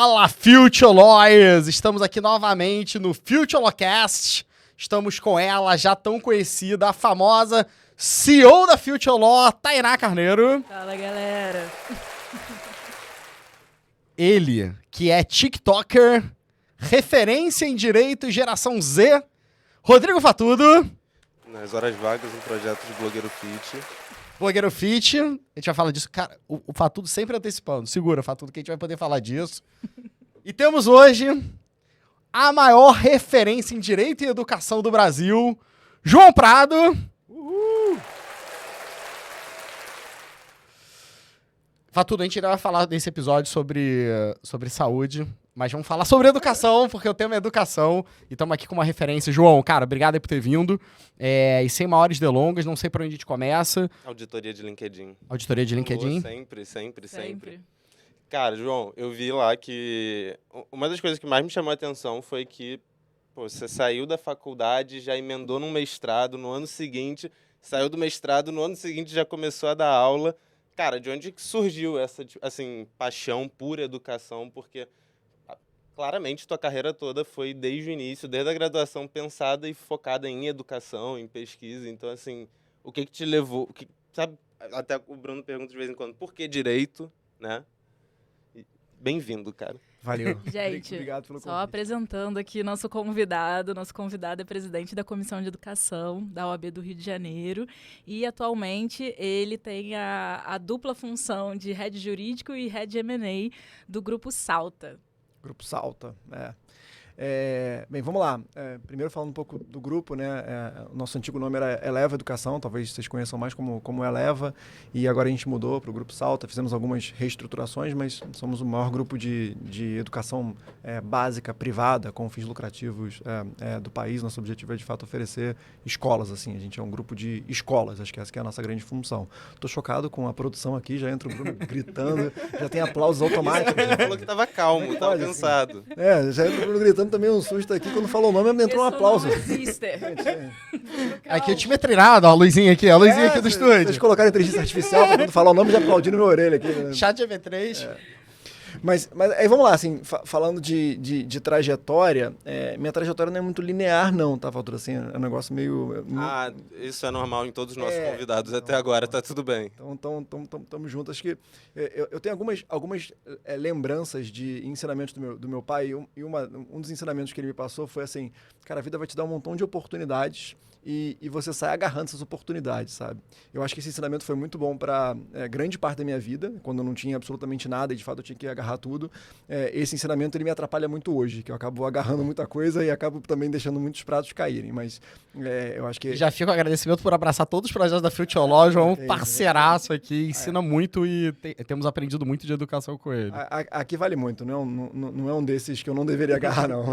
Fala, Future Lawyers! Estamos aqui novamente no Future Lawcast. Estamos com ela, já tão conhecida, a famosa CEO da Future Law, Tainá Carneiro. Fala, galera. Ele, que é TikToker, referência em direito e geração Z, Rodrigo Fatudo. Nas horas vagas, um projeto de blogueiro fit. Blogueiro Fit, a gente vai falar disso. Cara, o Fatudo sempre antecipando. Segura, Fatudo, que a gente vai poder falar disso. E temos hoje a maior referência em direito e educação do Brasil, João Prado. Uhul. Fatudo, a gente ainda vai falar nesse episódio sobre saúde, mas vamos falar sobre educação, porque o tema é educação, e estamos aqui com uma referência. João, cara, obrigado aí por ter vindo. E sem maiores delongas, não sei por onde a gente começa. Auditoria de LinkedIn. Auditoria de LinkedIn? Sempre. Cara, João, eu vi lá que uma das coisas que mais me chamou a atenção foi que você saiu da faculdade, já emendou num mestrado no ano seguinte, saiu do mestrado, no ano seguinte já começou a dar aula. Cara, de onde que surgiu essa, assim, paixão por educação? Porque claramente tua carreira toda foi desde o início, desde a graduação, pensada e focada em educação, em pesquisa. Então, assim, o que te levou... sabe, até o Bruno pergunta de vez em quando, por que direito, né? Bem-vindo, cara. Valeu. Gente, obrigado pelo só convite. apresentando aqui nosso convidado. Nosso convidado é presidente da Comissão de Educação da OAB do Rio de Janeiro. E, atualmente, ele tem a dupla função de head jurídico e head M&A do Grupo Salta. Grupo Salta, bem, vamos lá. Primeiro falando um pouco do grupo, né? O nosso antigo nome era Eleva Educação, talvez vocês conheçam mais como Eleva, e agora a gente mudou para o Grupo Salta, fizemos algumas reestruturações, mas somos o maior grupo de educação básica, privada, com fins lucrativos do país. Nosso objetivo é, de fato, oferecer escolas, assim. A gente é um grupo de escolas, acho que essa que é a nossa grande função. Estou chocado com a produção aqui, já entra o Bruno gritando, já tem aplausos automáticos. Ele falou que estava calmo, estava cansado. Assim? Já entra o Bruno gritando também, um susto aqui. Quando falou o nome, entrou um aplauso. Isso não existe. Aqui o time é treinado, ó, a luzinha aqui aqui do estúdio. Vocês colocaram inteligência artificial pra quando falar o nome já aplaudindo na minha orelha aqui. Né? Chat GV3. Mas aí vamos lá, assim, falando de trajetória, minha trajetória não é muito linear não, tá, Valtura? Assim, é um negócio meio... Isso é normal em todos os nossos convidados até agora, tá tudo bem. Então, estamos juntos. Acho que eu tenho algumas lembranças de ensinamentos do meu pai, e um dos ensinamentos que ele me passou foi assim, cara, a vida vai te dar um montão de oportunidades e você sai agarrando essas oportunidades, sabe? Eu acho que esse ensinamento foi muito bom para grande parte da minha vida, quando eu não tinha absolutamente nada e de fato eu tinha que agarrar tudo. Esse ensinamento ele me atrapalha muito hoje, que eu acabo agarrando muita coisa e acabo também deixando muitos pratos caírem, mas eu acho que... Já fica o agradecimento por abraçar todos os projetos da Future Law, João, parceiraço aqui, ensina muito e temos aprendido muito de educação com ele. Aqui vale muito, não é um desses que eu não deveria agarrar, não,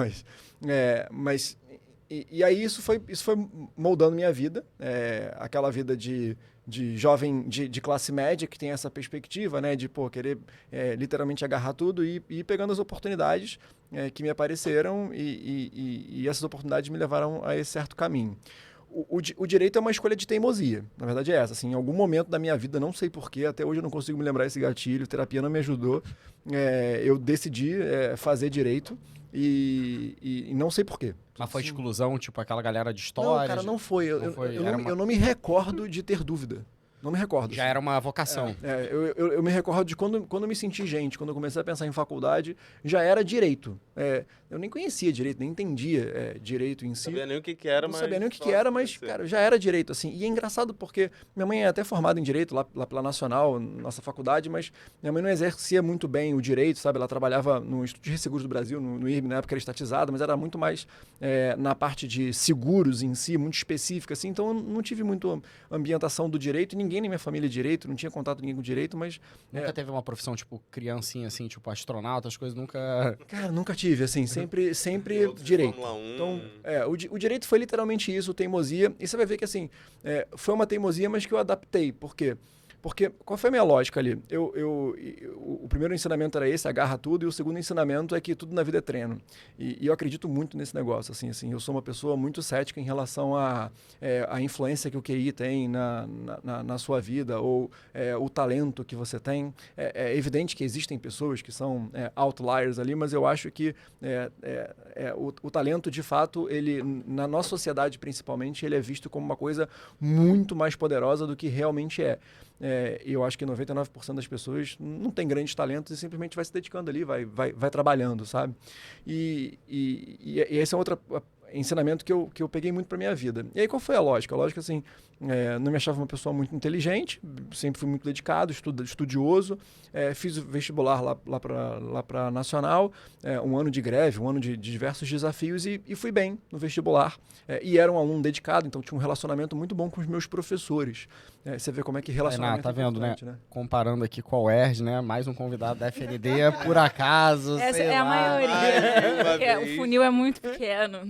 mas E aí isso foi moldando minha vida, aquela vida de jovem de classe média que tem essa perspectiva, né, de querer literalmente agarrar tudo e ir pegando as oportunidades que me apareceram e essas oportunidades me levaram a esse certo caminho. O direito é uma escolha de teimosia, na verdade é essa. Assim, em algum momento da minha vida, não sei porquê, até hoje eu não consigo me lembrar esse gatilho, terapia não me ajudou, eu decidi fazer direito e não sei porquê. Mas foi exclusão, tipo aquela galera de história? Não, cara, não foi. Eu não me recordo de ter dúvida. Não me recordo. Já era uma vocação. Eu me recordo de quando eu me senti gente, quando eu comecei a pensar em faculdade, já era direito. Eu nem conhecia direito, nem entendia direito em si. Não sabia nem o que era, mas... Não sabia nem o que era, mas, cara, já era direito, assim. E é engraçado porque minha mãe é até formada em direito, lá pela Nacional, nossa faculdade, mas minha mãe não exercia muito bem o direito, sabe? Ela trabalhava no Instituto de Resseguros do Brasil, no IRB, na época era estatizado, mas era muito mais na parte de seguros em si, muito específica, assim. Então, eu não tive muito ambientação do direito, e ninguém na minha família é direito, não tinha contato ninguém com direito, mas... Nunca teve uma profissão, tipo, criancinha, assim, tipo, astronauta, as coisas nunca... Cara, nunca tive, assim, sempre direito. Então, o direito foi literalmente isso, teimosia, e você vai ver que, assim, foi uma teimosia, mas que eu adaptei. Por quê? Porque qual foi a minha lógica ali? O primeiro ensinamento era esse, agarra tudo, e o segundo ensinamento é que tudo na vida é treino. E eu acredito muito nesse negócio, assim, eu sou uma pessoa muito cética em relação à influência que o QI tem na sua vida, ou o talento que você tem. É evidente que existem pessoas que são outliers ali, mas eu acho que o talento, de fato, ele, na nossa sociedade principalmente, ele é visto como uma coisa muito mais poderosa do que realmente é. Eu acho que 99% das pessoas não tem grandes talentos e simplesmente vai se dedicando ali, vai trabalhando, sabe? E esse é outro ensinamento que eu peguei muito para minha vida. E aí, qual foi a lógica? A lógica, assim, não me achava uma pessoa muito inteligente, sempre fui muito dedicado, estudioso, fiz o vestibular lá para Nacional, um ano de greve, um ano de diversos desafios e fui bem no vestibular. E era um aluno dedicado, então tinha um relacionamento muito bom com os meus professores. Você vê como é que relacionamento tá vendo, né? né? Comparando aqui com a UERJ, né? Mais um convidado da FND, por acaso, Essa sei é a lá. maioria. Porque o funil é muito pequeno.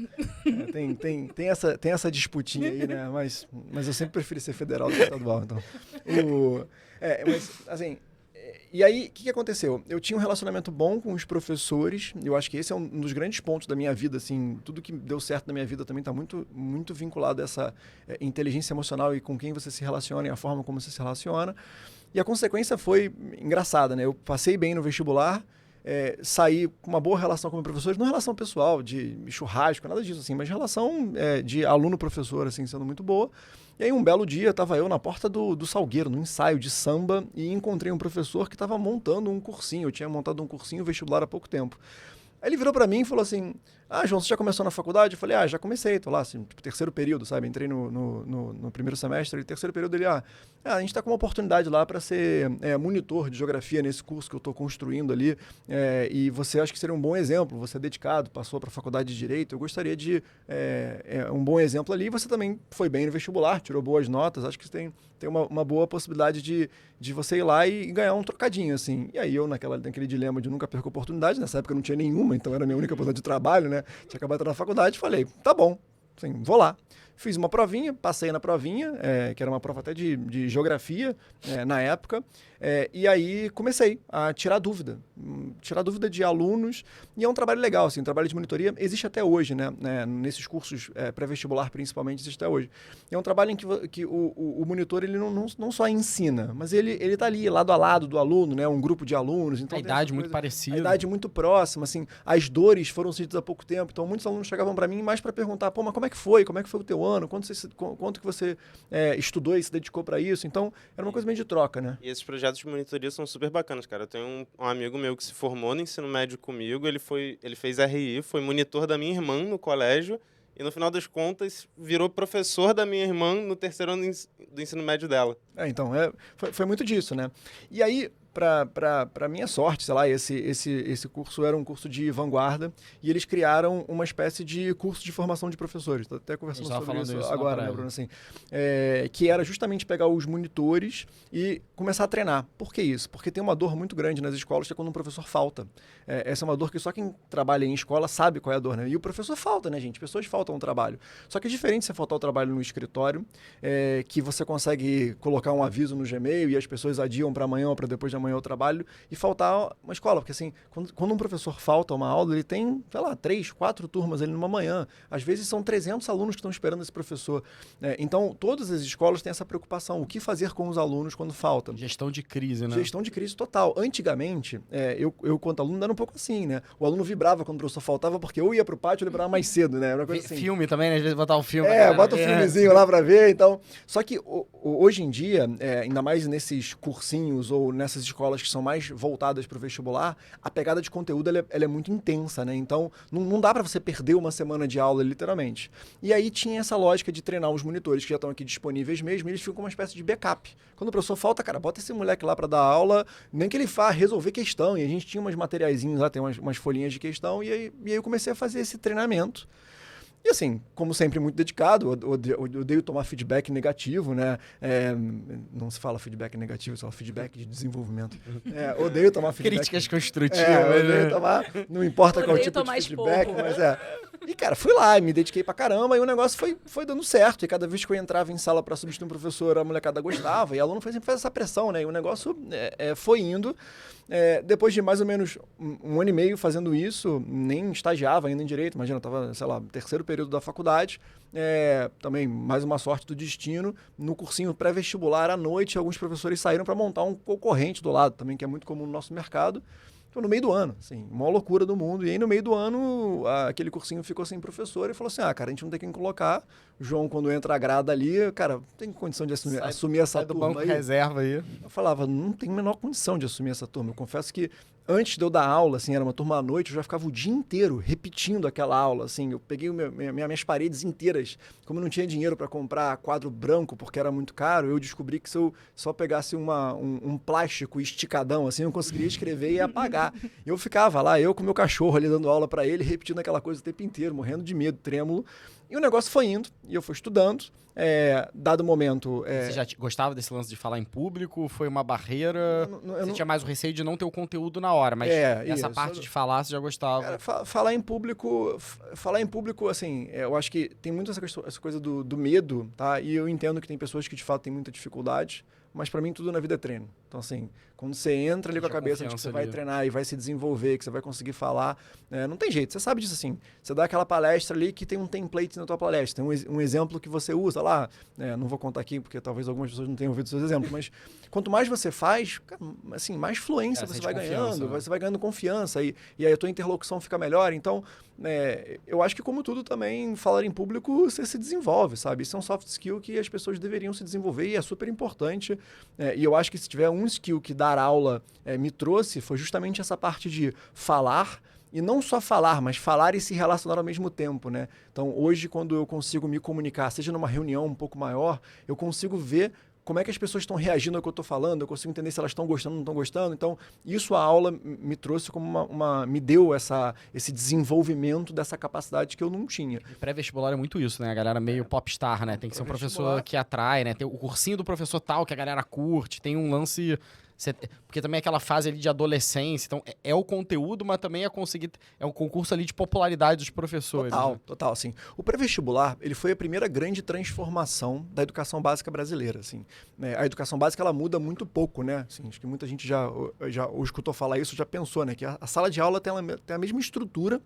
Tem essa disputinha aí, né? Mas eu sempre preferi ser federal do que estadual, então. Mas, assim... E aí, o que aconteceu? Eu tinha um relacionamento bom com os professores, eu acho que esse é um dos grandes pontos da minha vida, assim, tudo que deu certo na minha vida também está muito, muito vinculado a essa inteligência emocional e com quem você se relaciona e a forma como você se relaciona. E a consequência foi engraçada, né? Eu passei bem no vestibular, saí com uma boa relação com meus professores, não relação pessoal, de churrasco, nada disso, assim, mas relação de aluno-professor, assim, sendo muito boa. E aí, um belo dia, estava eu na porta do Salgueiro, num ensaio de samba, e encontrei um professor que estava montando um cursinho. Eu tinha montado um cursinho vestibular há pouco tempo. Aí ele virou para mim e falou assim, João, você já começou na faculdade? Eu falei, já comecei, tô lá, assim, tipo, terceiro período, sabe? Entrei no primeiro semestre, e terceiro período ele, a gente tá com uma oportunidade lá para ser monitor de geografia nesse curso que eu tô construindo ali, e você acha que seria um bom exemplo, você é dedicado, passou para a faculdade de Direito, eu gostaria de um bom exemplo ali, você também foi bem no vestibular, tirou boas notas, acho que tem uma boa possibilidade de você ir lá e ganhar um trocadinho, assim. E aí eu, naquele dilema de nunca perco oportunidade, nessa época eu não tinha nenhuma, então era a minha única oportunidade de trabalho, né? Tinha acabado de entrar na faculdade, falei, tá bom, assim, vou lá. Fiz uma provinha, passei na provinha, que era uma prova até de geografia na época, e aí comecei a tirar dúvida de alunos, e é um trabalho legal, assim, um trabalho de monitoria existe até hoje, né? Nesses cursos pré-vestibular principalmente existe até hoje. É um trabalho em que o monitor ele não só ensina, mas ele tá ali, lado a lado do aluno, né? Um grupo de alunos. Então a idade muito parecida. A idade muito próxima, assim, as dores foram sentidas há pouco tempo, então muitos alunos chegavam para mim mais para perguntar, mas como é que foi o teu ano, quanto que você estudou e se dedicou para isso, então era uma coisa meio de troca, né? E esses projetos de monitoria são super bacanas, cara. Eu tenho um amigo meu que se formou no ensino médio comigo, ele fez RI, foi monitor da minha irmã no colégio e no final das contas virou professor da minha irmã no terceiro ano do ensino médio dela. Então, foi muito disso, né? E aí, para minha sorte, sei lá, esse curso era um curso de vanguarda e eles criaram uma espécie de curso de formação de professores. Estou até conversando sobre isso agora, né, Bruno? Assim, que era justamente pegar os monitores e começar a treinar. Por que isso? Porque tem uma dor muito grande nas escolas que é quando um professor falta. Essa é uma dor que só quem trabalha em escola sabe qual é a dor, né? E o professor falta, né, gente? Pessoas faltam ao trabalho. Só que é diferente você faltar ao trabalho no escritório, que você consegue colocar um aviso no Gmail e as pessoas adiam para amanhã ou para depois de amanhã ao trabalho, e faltar uma escola, porque assim, quando um professor falta uma aula, ele tem, sei lá, 3, 4 turmas ali numa manhã, às vezes são 300 alunos que estão esperando esse professor, então todas as escolas têm essa preocupação, o que fazer com os alunos quando falta? Gestão de crise, né? Gestão de crise total. Antigamente, eu quanto aluno era um pouco assim, né? O aluno vibrava quando o professor faltava, porque eu ia pro pátio e liberava mais cedo, né? Era uma coisa assim. Filme também, né? Às vezes botar um filme. Bota um filmezinho lá pra ver, então. Só que hoje em dia, ainda mais nesses cursinhos ou nessas escolas que são mais voltadas para o vestibular, a pegada de conteúdo ela é muito intensa, né? Então, não dá para você perder uma semana de aula, literalmente. E aí tinha essa lógica de treinar os monitores que já estão aqui disponíveis mesmo, e eles ficam com uma espécie de backup. Quando o professor falta, cara, bota esse moleque lá para dar aula, nem que ele vá resolver questão. E a gente tinha umas materiaizinhos lá, tem umas folhinhas de questão, e aí eu comecei a fazer esse treinamento. E assim, como sempre, muito dedicado, odeio tomar feedback negativo, né? Não se fala feedback negativo, se fala feedback de desenvolvimento. Odeio tomar feedback... Críticas construtivas. Odeio tomar, não importa qual tipo de feedback, pouco. mas E, cara, fui lá, me dediquei pra caramba, e o negócio foi dando certo. E cada vez que eu entrava em sala pra substituir um professor, a molecada gostava, e aluno sempre faz essa pressão, né? E o negócio foi indo. Depois de mais ou menos um ano e meio fazendo isso, nem estagiava ainda em Direito, imagina, eu tava, sei lá, no terceiro período da faculdade, também mais uma sorte do destino, no cursinho pré-vestibular à noite, alguns professores saíram para montar um concorrente do lado, também que é muito comum no nosso mercado, no meio do ano, assim, uma loucura do mundo. E aí, no meio do ano, aquele cursinho ficou sem professor e falou assim, cara, a gente não tem quem colocar. O João, quando entra a grada ali, cara, tem condição de assumir essa turma banco aí? reserva aí. Eu falava, não tem a menor condição de assumir essa turma. Eu confesso que antes de eu dar aula, assim, era uma turma à noite, eu já ficava o dia inteiro repetindo aquela aula, assim. Eu peguei minhas paredes inteiras. Como eu não tinha dinheiro para comprar quadro branco, porque era muito caro, eu descobri que se eu só pegasse um plástico esticadão, assim, eu conseguiria escrever e apagar. Eu ficava lá, eu com meu cachorro ali dando aula para ele, repetindo aquela coisa o tempo inteiro, morrendo de medo, trêmulo. E o negócio foi indo, e eu fui estudando. Dado momento... Você já gostava desse lance de falar em público? Foi uma barreira? Você tinha mais o receio de não ter o conteúdo na hora, mas essa parte de falar você já gostava? Cara, falar em público, assim, eu acho que tem muito essa coisa do medo, tá? E eu entendo que tem pessoas que de fato têm muita dificuldade, mas pra mim tudo na vida é treino. Então, assim, quando você entra ali com a cabeça de que você vai treinar e vai se desenvolver, que você vai conseguir falar, não tem jeito. Você sabe disso, assim. Você dá aquela palestra ali que tem um template na tua palestra, tem um exemplo que você usa lá. Não vou contar aqui, porque talvez algumas pessoas não tenham ouvido seus exemplos, mas quanto mais você faz, assim, mais fluência você vai ganhando, você vai ganhando confiança e aí a tua interlocução fica melhor. Então, eu acho que como tudo também, falar em público, você se desenvolve, sabe? Isso é um soft skill que as pessoas deveriam se desenvolver e é super importante. E eu acho que se tiver um skill que dar aula me trouxe, foi justamente essa parte de falar, e não só falar, mas falar e se relacionar ao mesmo tempo, né? Então, hoje, quando eu consigo me comunicar, seja numa reunião um pouco maior, eu consigo ver como é que as pessoas estão reagindo ao que eu estou falando, eu consigo entender se elas estão gostando ou não estão gostando. Então, isso a aula me trouxe como me deu esse desenvolvimento dessa capacidade que eu não tinha. Pré-vestibular é muito isso, né? A galera meio popstar, né? Tem que ser um professor que atrai, né? Tem o cursinho do professor tal que a galera curte, tem um lance... Porque também é aquela fase ali de adolescência, então é o conteúdo, mas também é um concurso ali de popularidade dos professores. Total, assim. O pré-vestibular, ele foi a primeira grande transformação da educação básica brasileira, assim. A educação básica, ela muda muito pouco, né? Assim, acho que muita gente já escutou falar isso, já pensou, né? Que a sala de aula tem a mesma estrutura,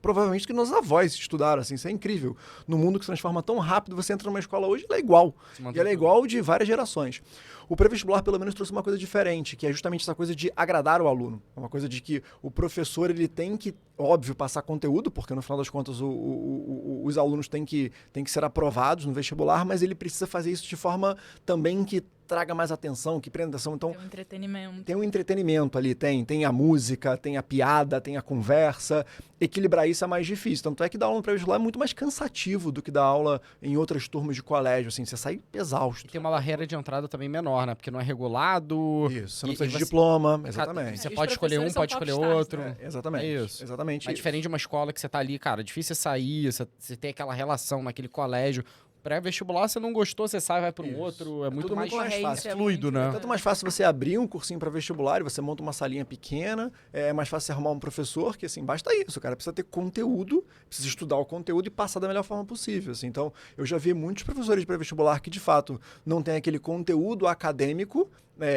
provavelmente, que nossos avós estudaram, assim, isso é incrível. No mundo que se transforma tão rápido, você entra numa escola hoje, ela é igual. E ela é igual de várias gerações. O pré-vestibular, pelo menos, trouxe uma coisa diferente, que é justamente essa coisa de agradar o aluno. É uma coisa de que o professor, ele tem que, óbvio, passar conteúdo, porque no final das contas os alunos têm que ser aprovados no vestibular, mas ele precisa fazer isso de forma também que traga mais atenção, que prenda atenção. Então, tem um entretenimento. Tem um entretenimento ali, tem a música, tem a piada, tem a conversa. Equilibrar isso é mais difícil. Tanto é que dar aula no pré-vestibular é muito mais cansativo do que dar aula em outras turmas de colégio, assim, você sai exausto. E tem uma barreira de entrada também menor, né? Porque não é regulado. Isso, você não precisa de diploma, exatamente. Você pode escolher um, pode escolher outro. Exatamente. É isso. Exatamente. É diferente de uma escola que você tá ali, cara, difícil você sair, você tem aquela relação naquele colégio. Pré-vestibular, você não gostou, você sai, vai para um outro. É muito mais fácil. Fluido, né? É tanto mais fácil você abrir um cursinho para vestibular e você monta uma salinha pequena. É mais fácil você arrumar um professor, que assim, basta isso, cara. Precisa ter conteúdo, precisa estudar o conteúdo e passar da melhor forma possível. Assim. Então, eu já vi muitos professores de pré-vestibular que, de fato, não tem aquele conteúdo acadêmico,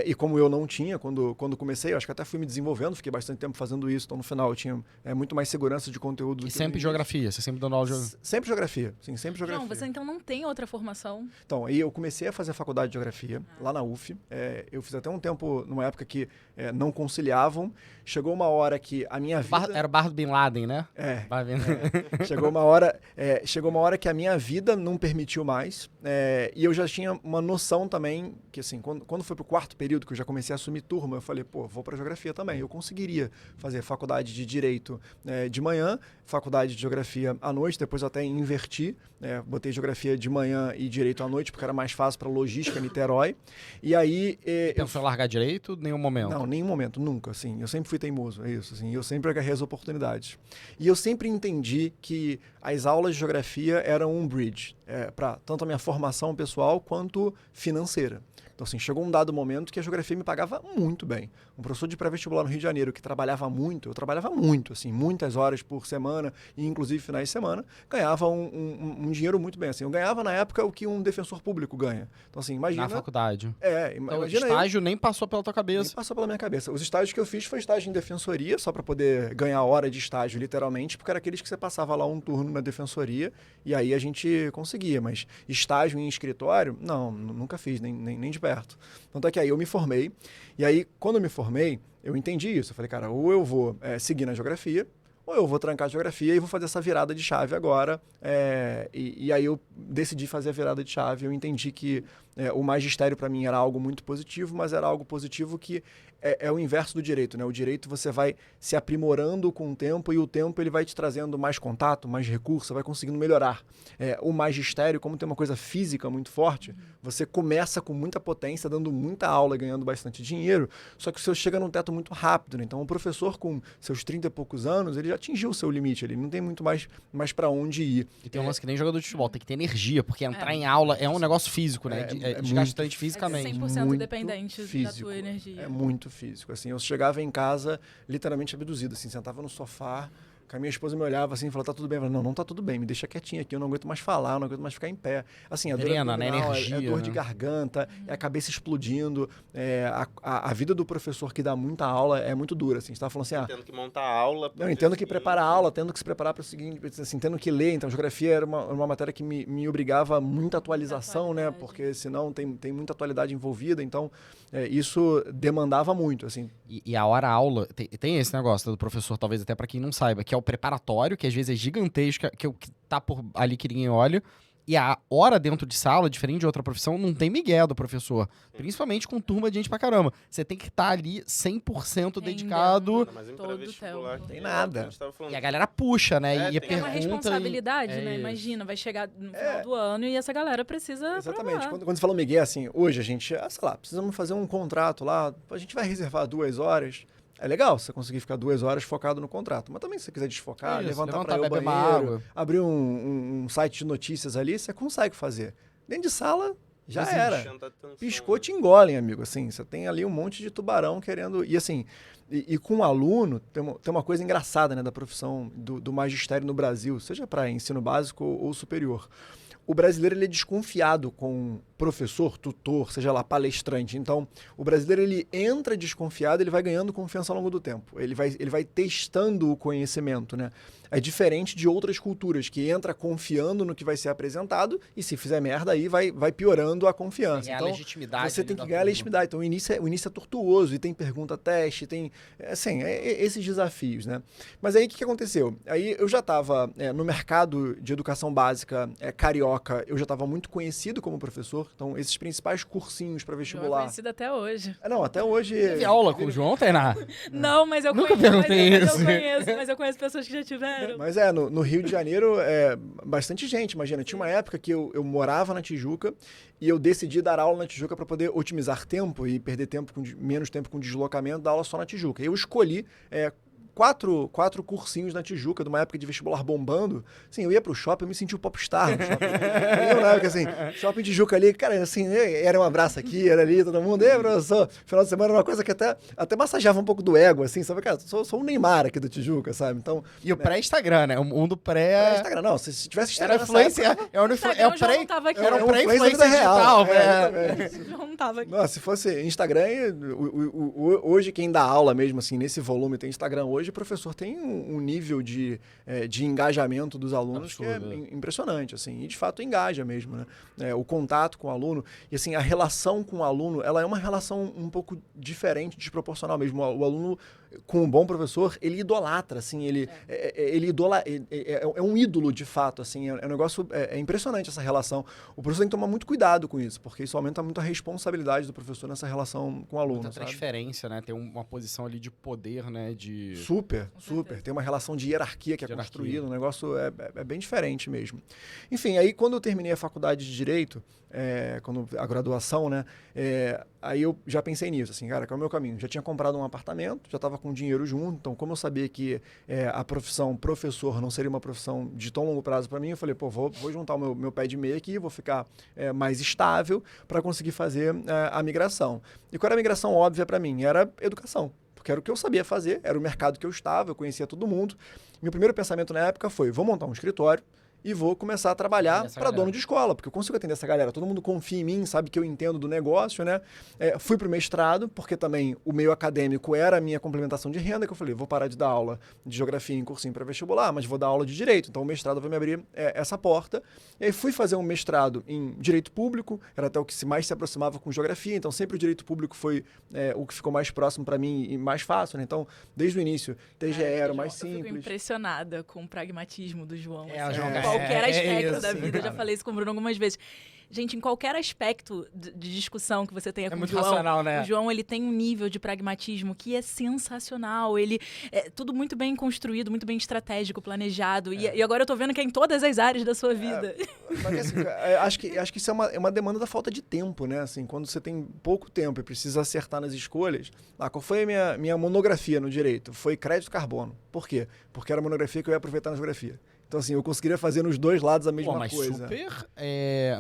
e como eu não tinha quando comecei, eu acho que até fui me desenvolvendo, fiquei bastante tempo fazendo isso, então no final eu tinha muito mais segurança de conteúdo. E sempre geografia, você sempre dando aula de Sempre geografia, sim, sempre geografia. Não, você então não tem outra formação? Então, aí eu comecei a fazer a faculdade de geografia lá na UF, eu fiz até um tempo, numa época que não conciliavam, chegou uma hora que a minha vida... Era o Bar do Bin Laden, né? Chegou uma hora que a minha vida não permitiu mais, e eu já tinha uma noção também, que assim, quando foi pro quarto período, que eu já comecei a assumir turma, eu falei, vou para geografia também. Eu conseguiria fazer faculdade de Direito de manhã, faculdade de Geografia à noite, depois eu até inverti, botei Geografia de manhã e Direito à noite, porque era mais fácil para logística, Niterói. E aí... Pensou em largar Direito? Nenhum momento? Não, nenhum momento, nunca, assim. Eu sempre fui teimoso, é isso, assim. Eu sempre agarrei as oportunidades. E eu sempre entendi que as aulas de Geografia eram um bridge, para tanto a minha formação pessoal quanto financeira. Então, assim, chegou um dado momento que a geografia me pagava muito bem. Um professor de pré-vestibular no Rio de Janeiro que trabalhava muito, eu trabalhava muito, assim, muitas horas por semana, e inclusive finais de semana, ganhava um dinheiro muito bem. Assim, eu ganhava na época o que um defensor público ganha. Então, assim, imagina... Na faculdade. Então, imagina o estágio nem passou pela tua cabeça. Nem passou pela minha cabeça. Os estágios que eu fiz foi estágio em defensoria, só para poder ganhar hora de estágio, literalmente, porque era aqueles que você passava lá um turno na defensoria e aí a gente conseguia. Mas estágio em escritório, não, nunca fiz, nem de perto. Tanto é que aí eu me formei, e aí, quando eu me formei, eu entendi isso. Eu falei, cara, ou eu vou seguir na geografia, ou eu vou trancar a geografia e vou fazer essa virada de chave agora. E aí eu decidi fazer a virada de chave. Eu entendi que o magistério para mim era algo muito positivo, mas era algo positivo que é o inverso do direito, né? O direito você vai se aprimorando com o tempo e o tempo ele vai te trazendo mais contato, mais recurso, você vai conseguindo melhorar. O magistério, como tem uma coisa física muito forte, você começa com muita potência, dando muita aula, ganhando bastante dinheiro, só que você chega num teto muito rápido, né? Então o professor com seus 30 e poucos anos, ele já atingiu o seu limite, ele não tem muito mais para onde ir. E tem um lance que nem jogador de futebol, tem que ter energia, porque entrar em aula é um negócio físico, né? É desgastante fisicamente. 100% muito dependente da tua energia. É muito físico, assim, eu chegava em casa literalmente abduzido, assim, sentava no sofá, que a minha esposa me olhava assim e falava, tá tudo bem? Eu falava, não tá tudo bem, me deixa quietinho aqui, eu não aguento mais falar, eu não aguento mais ficar em pé. Assim, a dor Drena, abdominal, né? Energia, é dor né? de garganta, é a cabeça explodindo, a vida do professor que dá muita aula é muito dura, assim, você tava falando assim, Tendo que montar a aula. não, tendo que preparar a aula, tendo que se preparar para o seguinte, assim, tendo que ler. Então, geografia era uma matéria que me obrigava a muita atualização, né? Porque senão tem muita atualidade envolvida. Então, isso demandava muito, assim. E a hora-aula, tem esse negócio do professor, talvez até pra quem não saiba, que é o preparatório, que às vezes é gigantesca, que tá por ali que ninguém olha. E a hora dentro de sala, diferente de outra profissão, não tem migué do professor. Principalmente com turma de gente pra caramba. Você tem que estar ali 100% dedicado. Mas em Todo pré-vestibular tempo. Tem nada. a gente tava falando. E a galera puxa, né? É, tem É uma pergunta responsabilidade, né? isso. Imagina, vai chegar no final do ano e essa galera precisa Exatamente. aprovar. Quando você fala Miguel, assim, hoje a gente, sei lá, precisamos fazer um contrato lá, a gente vai reservar 2 horas. É legal você conseguir ficar 2 horas focado no contrato. Mas também se você quiser desfocar, levantar para ir ao beber uma banheiro, água. abrir um site de notícias ali, você consegue fazer. Dentro de sala, já era. Piscou, te engolem, amigo. Assim, você tem ali um monte de tubarão querendo... E assim, e com o aluno, tem uma coisa engraçada, né, da profissão do magistério no Brasil, seja para ensino básico ou superior. O brasileiro ele é desconfiado com professor, tutor, seja lá, palestrante. Então, o brasileiro ele entra desconfiado, ele vai ganhando confiança ao longo do tempo. Ele vai testando o conhecimento, né? É diferente de outras culturas, que entra confiando no que vai ser apresentado e se fizer merda aí vai piorando a confiança. Ganhar Então, legitimidade você tem da que ganhar turma. legitimidade. Então, o início é tortuoso e tem pergunta-teste, tem, assim, esses desafios, né? Mas aí, o que aconteceu? Aí, eu já estava no mercado de educação básica carioca, eu já estava muito conhecido como professor. Então, esses principais cursinhos para Eu é vestibular... conhecida até hoje. Não, até hoje... Teve aula com o João, Tainá? Não, mas eu Nunca conheço. perguntei isso. Mas eu conheço pessoas que já tiveram. Mas no Rio de Janeiro, bastante gente, imagina. Tinha uma época que eu morava na Tijuca e eu decidi dar aula na Tijuca para poder otimizar tempo e perder tempo menos tempo com deslocamento, dar aula só na Tijuca. Eu escolhi... quatro cursinhos na Tijuca, de uma época de vestibular bombando. Assim, eu ia pro shopping, eu me sentia o popstar no shopping. Eu, na época, assim, shopping Tijuca ali, cara, assim, era um abraço aqui, era ali, todo mundo, professor, final de semana era uma coisa que até massageava um pouco do ego, assim, sabe, cara, sou o Neymar aqui do Tijuca, sabe, então... E o pré-Instagram, né? O mundo pré... Instagram, não, se tivesse Instagram Era influência, era um pré-influência digital, O João não tava aqui. Não, se fosse Instagram, hoje quem dá aula mesmo, assim, nesse volume tem Instagram hoje, o professor tem um nível de engajamento dos alunos Absurdo. que é impressionante, assim, e de fato engaja mesmo, né? O contato com o aluno, e assim, a relação com o aluno, ela é uma relação um pouco diferente, desproporcional mesmo. O aluno, com um bom professor, ele idolatra, assim, ele é um ídolo de fato, assim, é um negócio, é impressionante essa relação. O professor tem que tomar muito cuidado com isso, porque isso aumenta muito a responsabilidade do professor nessa relação com o aluno, Muita sabe? transferência, né? Tem uma posição ali de poder, né? De Super. Tem uma relação de hierarquia que é construída, um negócio é bem diferente mesmo. Enfim, aí quando eu terminei a faculdade de Direito, quando a graduação, né, aí eu já pensei nisso, assim, cara, qual é o meu caminho? Já tinha comprado um apartamento, já estava com dinheiro junto, então como eu sabia que a profissão professor não seria uma profissão de tão longo prazo para mim, eu falei, pô, vou juntar o meu pé de meia aqui, vou ficar mais estável para conseguir fazer a migração. E qual era a migração óbvia para mim? Era educação. Porque era o que eu sabia fazer, era o mercado que eu estava, eu conhecia todo mundo. Meu primeiro pensamento na época foi, vou montar um escritório e vou começar a trabalhar para dono de escola, porque eu consigo atender essa galera. Todo mundo confia em mim, sabe que eu entendo do negócio, né? Fui para o mestrado, porque também o meio acadêmico era a minha complementação de renda, que eu falei, vou parar de dar aula de geografia em cursinho para vestibular, mas vou dar aula de direito. Então o mestrado vai me abrir essa porta. E aí fui fazer um mestrado em direito público, era até o que mais se aproximava com geografia, então sempre o direito público foi o que ficou mais próximo para mim e mais fácil, né? Então, desde o início, TGE era o mais simples. Eu fico impressionada com o pragmatismo do João. João, qualquer aspecto isso, da vida, cara. eu já falei isso com o Bruno algumas vezes. Gente, em qualquer aspecto de discussão que você tenha com o muito João, racional, né? o João, ele tem um nível de pragmatismo que é sensacional. Ele é tudo muito bem construído, muito bem estratégico, planejado. E agora eu tô vendo que é em todas as áreas da sua vida. Mas assim, acho que isso é uma demanda da falta de tempo, né? Assim, quando você tem pouco tempo e precisa acertar nas escolhas. Qual foi a minha monografia no direito? Foi crédito carbono. Por quê? Porque era a monografia que eu ia aproveitar na geografia. Então, assim, eu conseguiria fazer nos dois lados a mesma mas coisa. super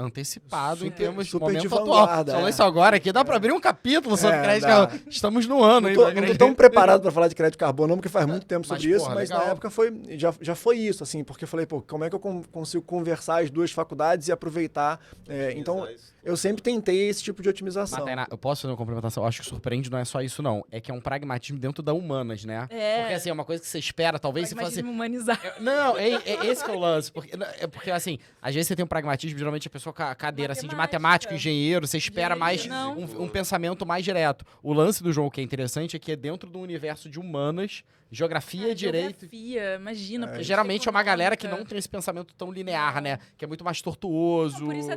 antecipado em termos de super momento de atual. vanguarda, Falou isso agora aqui, dá pra abrir um capítulo sobre crédito dá. carbono. Estamos no ano, Não tô tão preparado para falar de crédito carbono, não, porque faz muito tempo sobre isso, porra, mas legal. na época já foi isso, assim, porque eu falei, pô, como é que eu consigo conversar as duas faculdades e aproveitar? Então, eu sempre tentei esse tipo de otimização. Mas, Tainá, eu posso fazer uma complementação? Eu acho que surpreende não é só isso, não. É que é um pragmatismo dentro da humanas, né? Porque, assim, é uma coisa que você espera, talvez, se fosse... humanizar. Não, esse que é o lance. Porque, assim, às vezes você tem um pragmatismo, geralmente a pessoa com a cadeira, assim, de matemático, engenheiro, você espera mais um pensamento mais direto. O lance do jogo que é interessante é que é dentro do universo de humanas, geografia, direito... Geografia, imagina. Geralmente é uma galera que não tem esse pensamento tão linear, né? Que é muito mais tortuoso. Por isso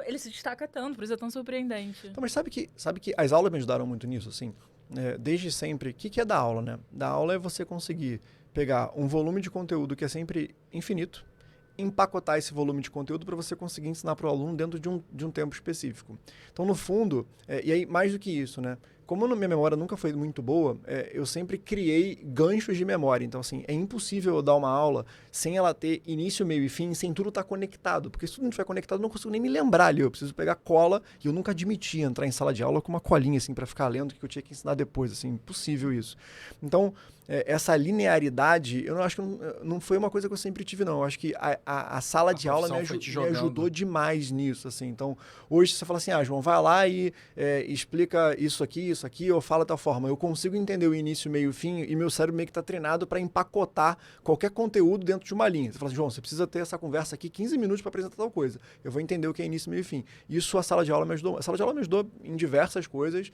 ele se destaca tanto, por isso é tão surpreendente. Então, mas sabe que as aulas me ajudaram muito nisso, assim? Desde sempre, o que é dar aula, né? Dar aula é você conseguir pegar um volume de conteúdo que é sempre infinito, empacotar esse volume de conteúdo para você conseguir ensinar para o aluno dentro de um tempo específico. Então, no fundo, e aí mais do que isso, né? Como a minha memória nunca foi muito boa, eu sempre criei ganchos de memória. Então, assim, é impossível eu dar uma aula sem ela ter início, meio e fim, sem tudo estar conectado. Porque se tudo não estiver conectado, eu não consigo nem me lembrar ali. Eu preciso pegar cola, e eu nunca admiti entrar em sala de aula com uma colinha, assim, para ficar lendo o que eu tinha que ensinar depois. Assim, impossível isso. Então, essa linearidade, eu acho que não foi uma coisa que eu sempre tive, não. Eu acho que a sala de aula me ajudou demais nisso, assim. Então, hoje você fala assim, João, vai lá e explica isso aqui, ou fala de tal forma. Eu consigo entender o início, meio e fim, e meu cérebro meio que está treinado para empacotar qualquer conteúdo dentro de uma linha. Você fala assim, João, você precisa ter essa conversa aqui 15 minutos para apresentar tal coisa. Eu vou entender o que é início, meio e fim. Isso a sala de aula me ajudou. A sala de aula me ajudou em diversas coisas,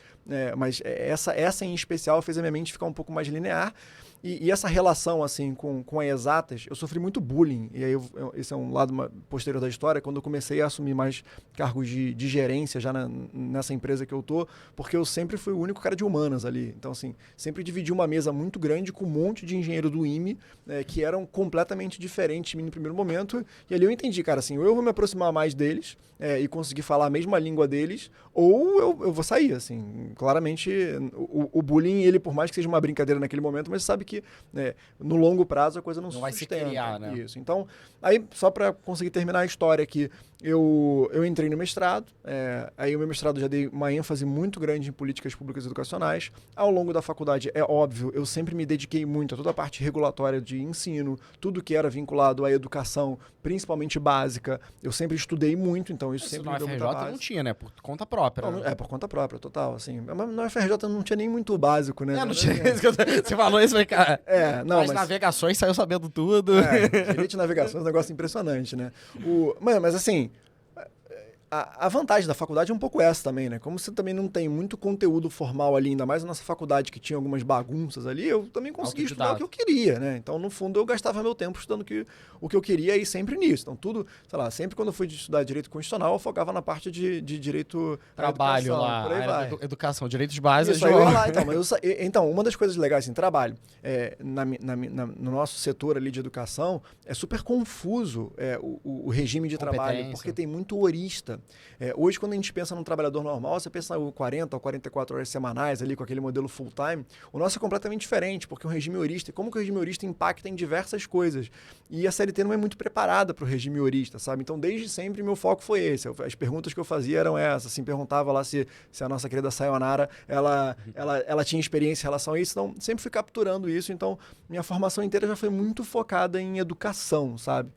mas essa em especial fez a minha mente ficar um pouco mais linear. E essa relação, assim, com as exatas, eu sofri muito bullying, e aí esse é um lado posterior da história, quando eu comecei a assumir mais cargos de gerência já nessa empresa que eu tô, porque eu sempre fui o único cara de humanas ali. Então, assim, sempre dividi uma mesa muito grande com um monte de engenheiro do IME, que eram completamente diferentes de mim no primeiro momento, e ali eu entendi, cara, assim, ou eu vou me aproximar mais deles e conseguir falar a mesma língua deles, ou eu vou sair, assim. Claramente, o bullying, ele, por mais que seja uma brincadeira naquele momento, mas sabe que no longo prazo a coisa não vai se sustenta. criar, né? Isso. Então, aí, só para conseguir terminar a história aqui, eu entrei no mestrado, aí o meu mestrado já dei uma ênfase muito grande em políticas públicas educacionais. Ao longo da faculdade, é óbvio, eu sempre me dediquei muito a toda a parte regulatória de ensino, tudo que era vinculado à educação, principalmente básica, eu sempre estudei muito, então isso sempre me deu muita base. Não tinha, né? Por conta própria. Não, por conta própria, total, assim. Mas no FRJ não tinha nem muito básico, né? Não tinha isso que você falou isso, cara. Mas navegações saiu sabendo tudo. Direito de navegação é um negócio impressionante, né? Mas assim, A vantagem da faculdade é um pouco essa também, né? Como você também não tem muito conteúdo formal ali, ainda mais na nossa faculdade que tinha algumas bagunças ali, eu também consegui estudar o que eu queria, né? Então, no fundo, eu gastava meu tempo estudando o que eu queria e sempre nisso. Então, tudo, sei lá, sempre quando eu fui estudar direito constitucional, eu focava na parte de direito trabalho educação, lá, por aí vai. educação, direitos básicos. Isso, aí eu ia lá, então, uma das coisas legais em trabalho, no nosso setor ali de educação, é super confuso o regime de trabalho, porque tem muito horista. Hoje, quando a gente pensa num trabalhador normal, você pensa em 40 ou 44 horas semanais ali com aquele modelo full-time. O nosso é completamente diferente, porque o regime horista, como que o regime horista impacta em diversas coisas? E a CLT não é muito preparada para o regime horista, sabe? Então, desde sempre, meu foco foi esse. As perguntas que eu fazia eram essas, assim, perguntava lá se a nossa querida Sayonara, ela tinha experiência em relação a isso, então sempre fui capturando isso, então minha formação inteira já foi muito focada em educação, sabe?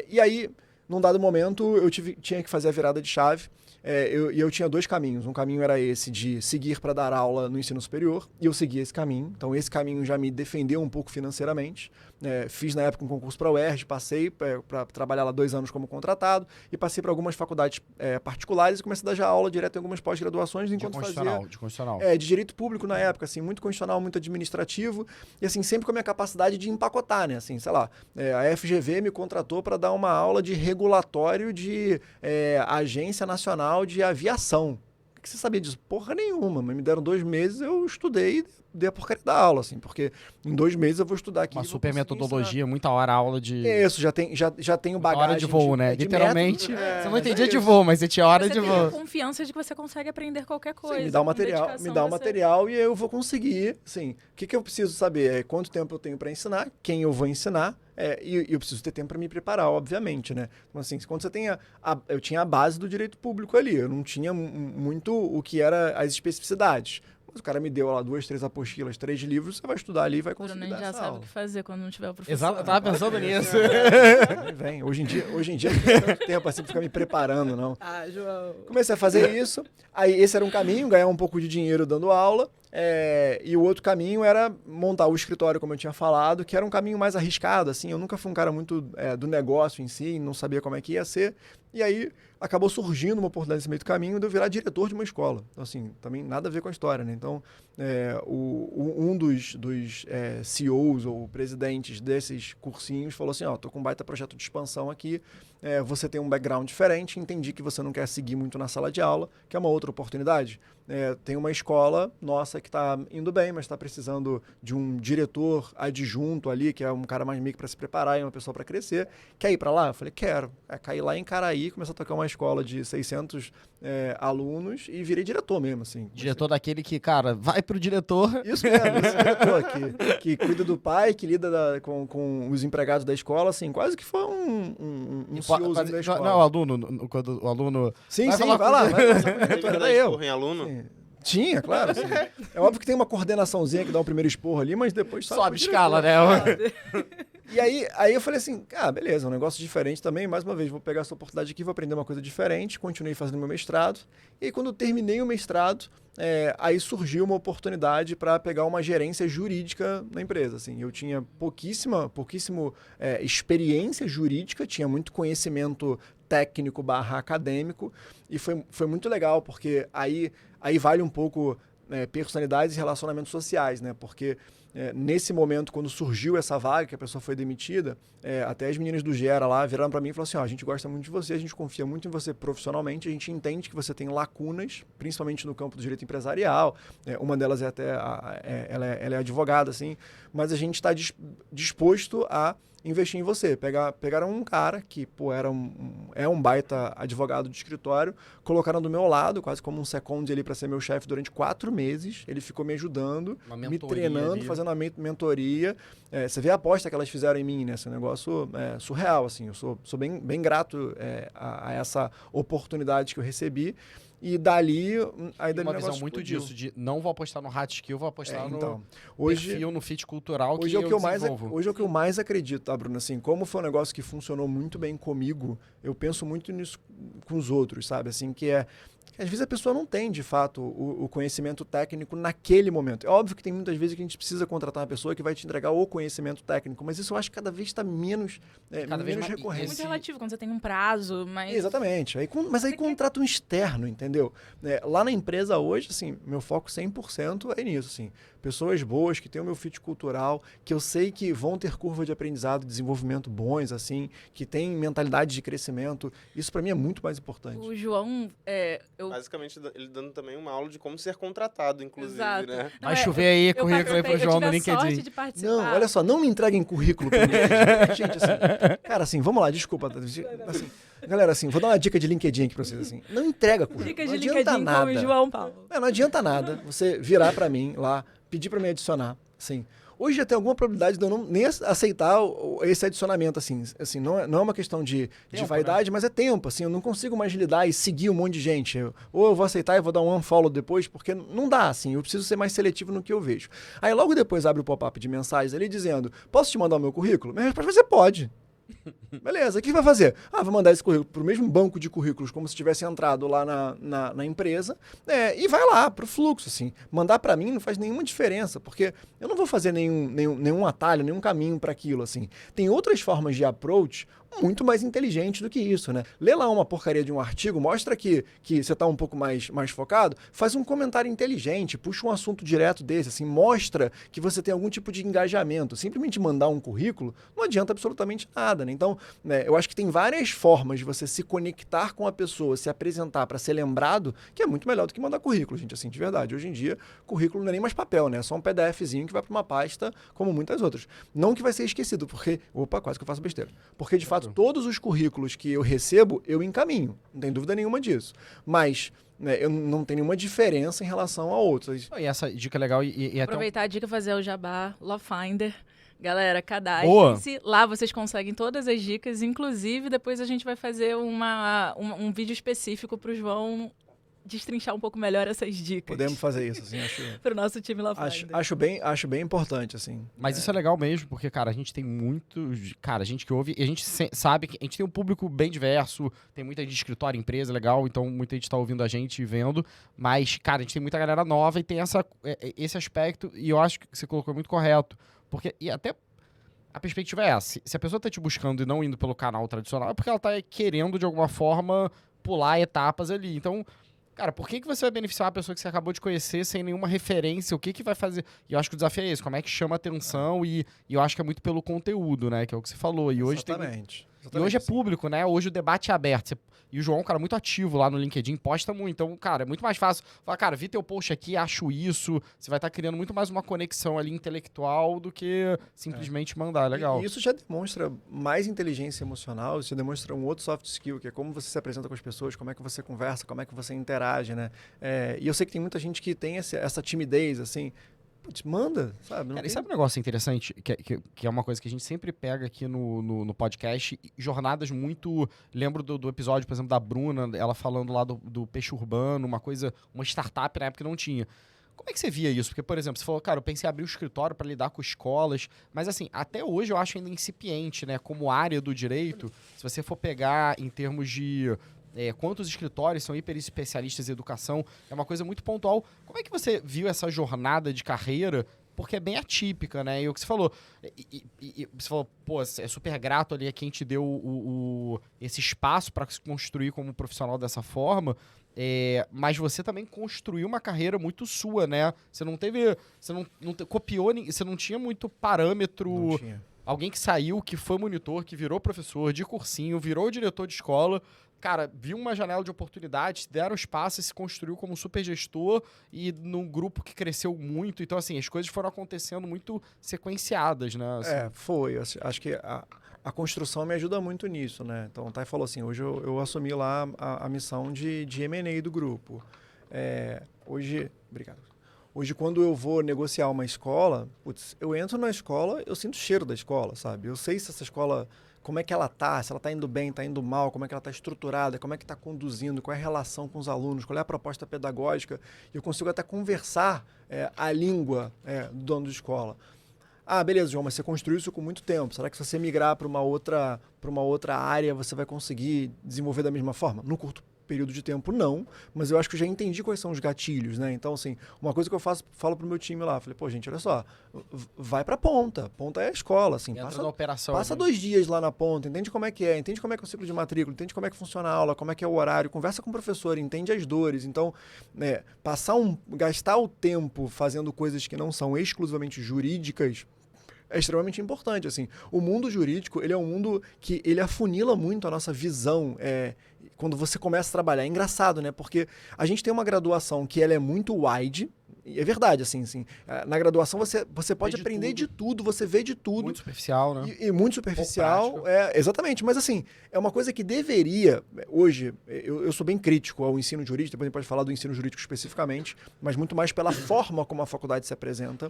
E aí, num dado momento, eu tinha que fazer a virada de chave. Eu tinha dois caminhos. Um caminho era esse de seguir para dar aula no ensino superior, e eu segui esse caminho. Então, esse caminho já me defendeu um pouco financeiramente. Fiz, na época, um concurso para a UERJ, passei para trabalhar lá 2 anos como contratado, e passei para algumas faculdades particulares e comecei a dar já aula direto em algumas pós-graduações, enquanto fazia... De constitucional. De direito público na época, assim, muito constitucional, muito administrativo, e assim, sempre com a minha capacidade de empacotar, né? Assim, sei lá, a FGV me contratou para dar uma aula de regulatório de Agência Nacional de Aviação. O que você sabia disso? Porra nenhuma, mas me deram 2 meses, eu estudei e dei a porcaria da aula, assim, porque em 2 meses eu vou estudar aqui. Uma super metodologia, muita hora aula de... Isso, já tenho bagagem. Hora de voo, né? Literalmente. Método, você não entendia de voo, mas você tinha hora de voo. Você tem a confiança de que você consegue aprender qualquer coisa. Sim, me dá o material e eu vou conseguir, assim, o que eu preciso saber? Quanto tempo eu tenho para ensinar, quem eu vou ensinar, e eu preciso ter tempo para me preparar, obviamente, né? Então, assim, quando você tem eu tinha a base do direito público ali, eu não tinha muito o que era as especificidades. Mas o cara me deu lá 2, 3 apostilas, 3 livros, você vai estudar ali e vai conseguir dar essa aula. já sabe o que fazer quando não tiver o professor. Exato, eu tava pensando nisso. Vem. Hoje em dia não tem tanto tempo assim pra ficar me preparando, não. João. Comecei a fazer isso, aí esse era um caminho, ganhar um pouco de dinheiro dando aula, e o outro caminho era montar o escritório, como eu tinha falado, que era um caminho mais arriscado, assim, eu nunca fui um cara muito do negócio em si, não sabia como é que ia ser, e aí acabou surgindo uma oportunidade nesse meio do caminho de eu virar diretor de uma escola. Então, assim, também nada a ver com a história, né? Então, um dos CEOs ou presidentes desses cursinhos falou assim, tô com um baita projeto de expansão aqui, você tem um background diferente, entendi que você não quer seguir muito na sala de aula, que é uma outra oportunidade. Tem uma escola nossa que está indo bem, mas está precisando de um diretor adjunto ali, que é um cara mais meio que para se preparar e uma pessoa para crescer. Quer ir para lá? Eu falei, quero. Caí lá em Caraí, comecei a tocar uma escola de 600 alunos e virei diretor mesmo, assim. Diretor daquele que, cara, vai pro diretor. Isso mesmo, esse diretor que cuida do pai, que lida com os empregados da escola, assim, quase que foi um CEOzinho da escola. Não, o aluno, quando o aluno... Sim, vai lá. Era eu. Em aluno? Sim. Tinha, claro. Sim. É óbvio que tem uma coordenaçãozinha que dá um primeiro esporro ali, mas depois sobe escala, né? E aí eu falei assim, beleza, um negócio diferente também. Mais uma vez, vou pegar essa oportunidade aqui, vou aprender uma coisa diferente. Continuei fazendo meu mestrado. E aí, quando eu terminei o mestrado, aí surgiu uma oportunidade para pegar uma gerência jurídica na empresa. Assim, eu tinha pouquíssimo experiência jurídica, tinha muito conhecimento técnico / acadêmico. E foi muito legal, porque aí vale um pouco personalidades e relacionamentos sociais, né? Porque nesse momento, quando surgiu essa vaga, que a pessoa foi demitida, até as meninas do Gera lá viraram para mim e falaram assim, a gente gosta muito de você, a gente confia muito em você profissionalmente, a gente entende que você tem lacunas, principalmente no campo do direito empresarial, uma delas ela é advogada, assim, mas a gente está disposto a investir em você. Pegaram um cara que, é um baita advogado de escritório, colocaram do meu lado, quase como um second ali para ser meu chefe durante 4 meses. Ele ficou me ajudando, me treinando, ali, fazendo a mentoria. Você vê a aposta que elas fizeram em mim, né? Esse negócio surreal, assim. Eu sou bem, bem grato a essa oportunidade que eu recebi. E dali, aí uma visão muito explodiu. disso, de não vou apostar no hard skill, vou apostar no perfil, no fit cultural hoje que eu desenvolvo. Hoje é o que eu mais acredito, tá, Bruno? Assim, como foi um negócio que funcionou muito bem comigo, eu penso muito nisso com os outros, sabe? Assim, que Às vezes a pessoa não tem, de fato, o conhecimento técnico naquele momento. É óbvio que tem muitas vezes que a gente precisa contratar uma pessoa que vai te entregar o conhecimento técnico, mas isso eu acho que cada vez está menos, Cada vez menos mais- É recorrente. muito relativo quando você tem um prazo, mas... Exatamente. Mas aí Você contrata um externo, entendeu? Lá na empresa hoje, assim, meu foco 100% é nisso, assim. Pessoas boas, que têm o meu fit cultural, que eu sei que vão ter curva de aprendizado, desenvolvimento bons, assim, que têm mentalidade de crescimento. Isso para mim é muito mais importante. O João, Basicamente, ele dando também uma aula de como ser contratado, inclusive, Exato. né? Não, Vai chover aí, currículo aí pro João no Eu tive a sorte LinkedIn. de participar. Não, olha só, não me entreguem currículo pelo LinkedIn. Gente, assim, cara, assim, vamos lá, desculpa. Assim, galera, assim, vou dar uma dica de LinkedIn aqui pra vocês, assim. Não entrega currículo, Dicas não de adianta LinkedIn nada. com o João Paulo. Não adianta nada você virar pra mim lá, pedir pra me adicionar, assim. Hoje já tem alguma probabilidade de eu não nem aceitar esse adicionamento, assim não é uma questão de Tempo, vaidade, mas é tempo, assim, eu não consigo mais lidar e seguir um monte de gente. Ou eu vou aceitar e vou dar um unfollow depois, porque não dá, assim, eu preciso ser mais seletivo no que eu vejo. Aí logo depois abre o pop-up de mensagens ali dizendo, posso te mandar o meu currículo? Minha resposta vai ser pode. Beleza, o que vai fazer? Vou mandar esse currículo para o mesmo banco de currículos, como se tivesse entrado lá na empresa, e vai lá para o fluxo, assim. Mandar para mim não faz nenhuma diferença, porque eu não vou fazer nenhum atalho, nenhum caminho para aquilo, assim. Tem outras formas de approach muito mais inteligente do que isso, né? Lê lá uma porcaria de um artigo, mostra que você está um pouco mais focado, faz um comentário inteligente, puxa um assunto direto desse, assim, mostra que você tem algum tipo de engajamento. Simplesmente mandar um currículo não adianta absolutamente nada, né? Então, né, eu acho que tem várias formas de você se conectar com a pessoa, se apresentar para ser lembrado, que é muito melhor do que mandar currículo, gente, assim, de verdade. Hoje em dia, currículo não é nem mais papel, né? É só um PDFzinho que vai para uma pasta, como muitas outras. Não que vai ser esquecido, porque... Opa, quase que eu faço besteira. Porque, de fato, todos os currículos que eu recebo, eu encaminho. Não tem dúvida nenhuma disso. Mas, né, eu não tenho nenhuma diferença em relação a outros. E essa dica é legal e até Aproveitar a dica, fazer o jabá, Love Finder. Galera, Boa. cadastrem-se. Lá vocês conseguem todas as dicas. Inclusive, depois a gente vai fazer um vídeo específico pro João destrinchar um pouco melhor essas dicas. Podemos fazer isso, assim, acho... Pro nosso time Love Finder. Acho bem importante, assim. Mas isso é legal mesmo, porque, cara, a gente tem gente que ouve, e a gente sabe que a gente tem um público bem diverso, tem muita gente de escritório, empresa, legal, então muita gente tá ouvindo a gente e vendo, mas, cara, a gente tem muita galera nova e tem esse aspecto, e eu acho que você colocou muito correto, porque, e até a perspectiva é essa, se a pessoa tá te buscando e não indo pelo canal tradicional, é porque ela tá querendo, de alguma forma, pular etapas ali, então... Cara, por que você vai beneficiar uma pessoa que você acabou de conhecer sem nenhuma referência? O que vai fazer? E eu acho que o desafio é esse, como é que chama atenção e eu acho que é muito pelo conteúdo, né? Que é o que você falou. E hoje Exatamente. E hoje é público, né? Hoje o debate é aberto. E o João é um cara muito ativo lá no LinkedIn, posta muito. Então, cara, é muito mais fácil falar, cara, vi teu post aqui, acho isso. Você vai estar criando muito mais uma conexão ali intelectual do que simplesmente mandar. Legal. E isso já demonstra mais inteligência emocional, isso já demonstra um outro soft skill, que é como você se apresenta com as pessoas, como é que você conversa, como é que você interage, né? E eu sei que tem muita gente que tem essa timidez, assim... Putz, manda, sabe? Não Cara, e tem... sabe um negócio interessante, que é uma coisa que a gente sempre pega aqui no podcast? Jornadas muito... Lembro do episódio, por exemplo, da Bruna, ela falando lá do peixe urbano, uma startup na época não tinha. Como é que você via isso? Porque, por exemplo, você falou, cara, eu pensei em abrir um escritório para lidar com escolas, mas assim, até hoje eu acho ainda incipiente, né? Como área do direito, se você for pegar em termos de... quantos escritórios são hiper especialistas em educação, é uma coisa muito pontual. Como é que você viu essa jornada de carreira? Porque é bem atípica, né? E o que você falou, você falou, pô, é super grato ali a quem te deu esse espaço para se construir como profissional dessa forma, mas você também construiu uma carreira muito sua, né? Você não teve, você não copiou, você não tinha muito parâmetro... Não tinha. Alguém que saiu, que foi monitor, que virou professor de cursinho, virou diretor de escola, cara, viu uma janela de oportunidades, deram espaço e se construiu como super gestor e num grupo que cresceu muito. Então, assim, as coisas foram acontecendo muito sequenciadas, né? Assim. Foi. Acho que a construção me ajuda muito nisso, né? Então, o Thay falou assim, hoje eu assumi lá a missão de M&A do grupo. Obrigado. Hoje, quando eu vou negociar uma escola, eu entro na escola, eu sinto o cheiro da escola, sabe? Eu sei se essa escola, como é que ela tá, se ela tá indo bem, tá indo mal, como é que ela tá estruturada, como é que tá conduzindo, qual é a relação com os alunos, qual é a proposta pedagógica. Eu consigo até conversar a língua do dono de escola. Beleza, João, mas você construiu isso com muito tempo. Será que se você migrar para uma outra área, você vai conseguir desenvolver da mesma forma? No curto período de tempo, não, mas eu acho que eu já entendi quais são os gatilhos, né? Então, assim, uma coisa que eu falo pro meu time lá, falei, pô, gente, olha só, vai pra ponta é a escola, assim, Entra na operação. passa 2 dias lá na ponta, entende como é que é, entende como é que é o ciclo de matrícula, entende como é que funciona a aula, como é que é o horário, conversa com o professor, entende as dores. Então, gastar o tempo fazendo coisas que não são exclusivamente jurídicas é extremamente importante, assim. O mundo jurídico, ele é um mundo que ele afunila muito a nossa visão, quando você começa a trabalhar. É engraçado, né? Porque a gente tem uma graduação que ela é muito wide, e é verdade, assim. Na graduação você pode aprender de tudo, você vê de tudo. Muito superficial, né? E muito superficial. Exatamente. Mas, assim, é uma coisa que deveria... Hoje, eu sou bem crítico ao ensino jurídico, depois a gente pode falar do ensino jurídico especificamente, mas muito mais pela forma como a faculdade se apresenta,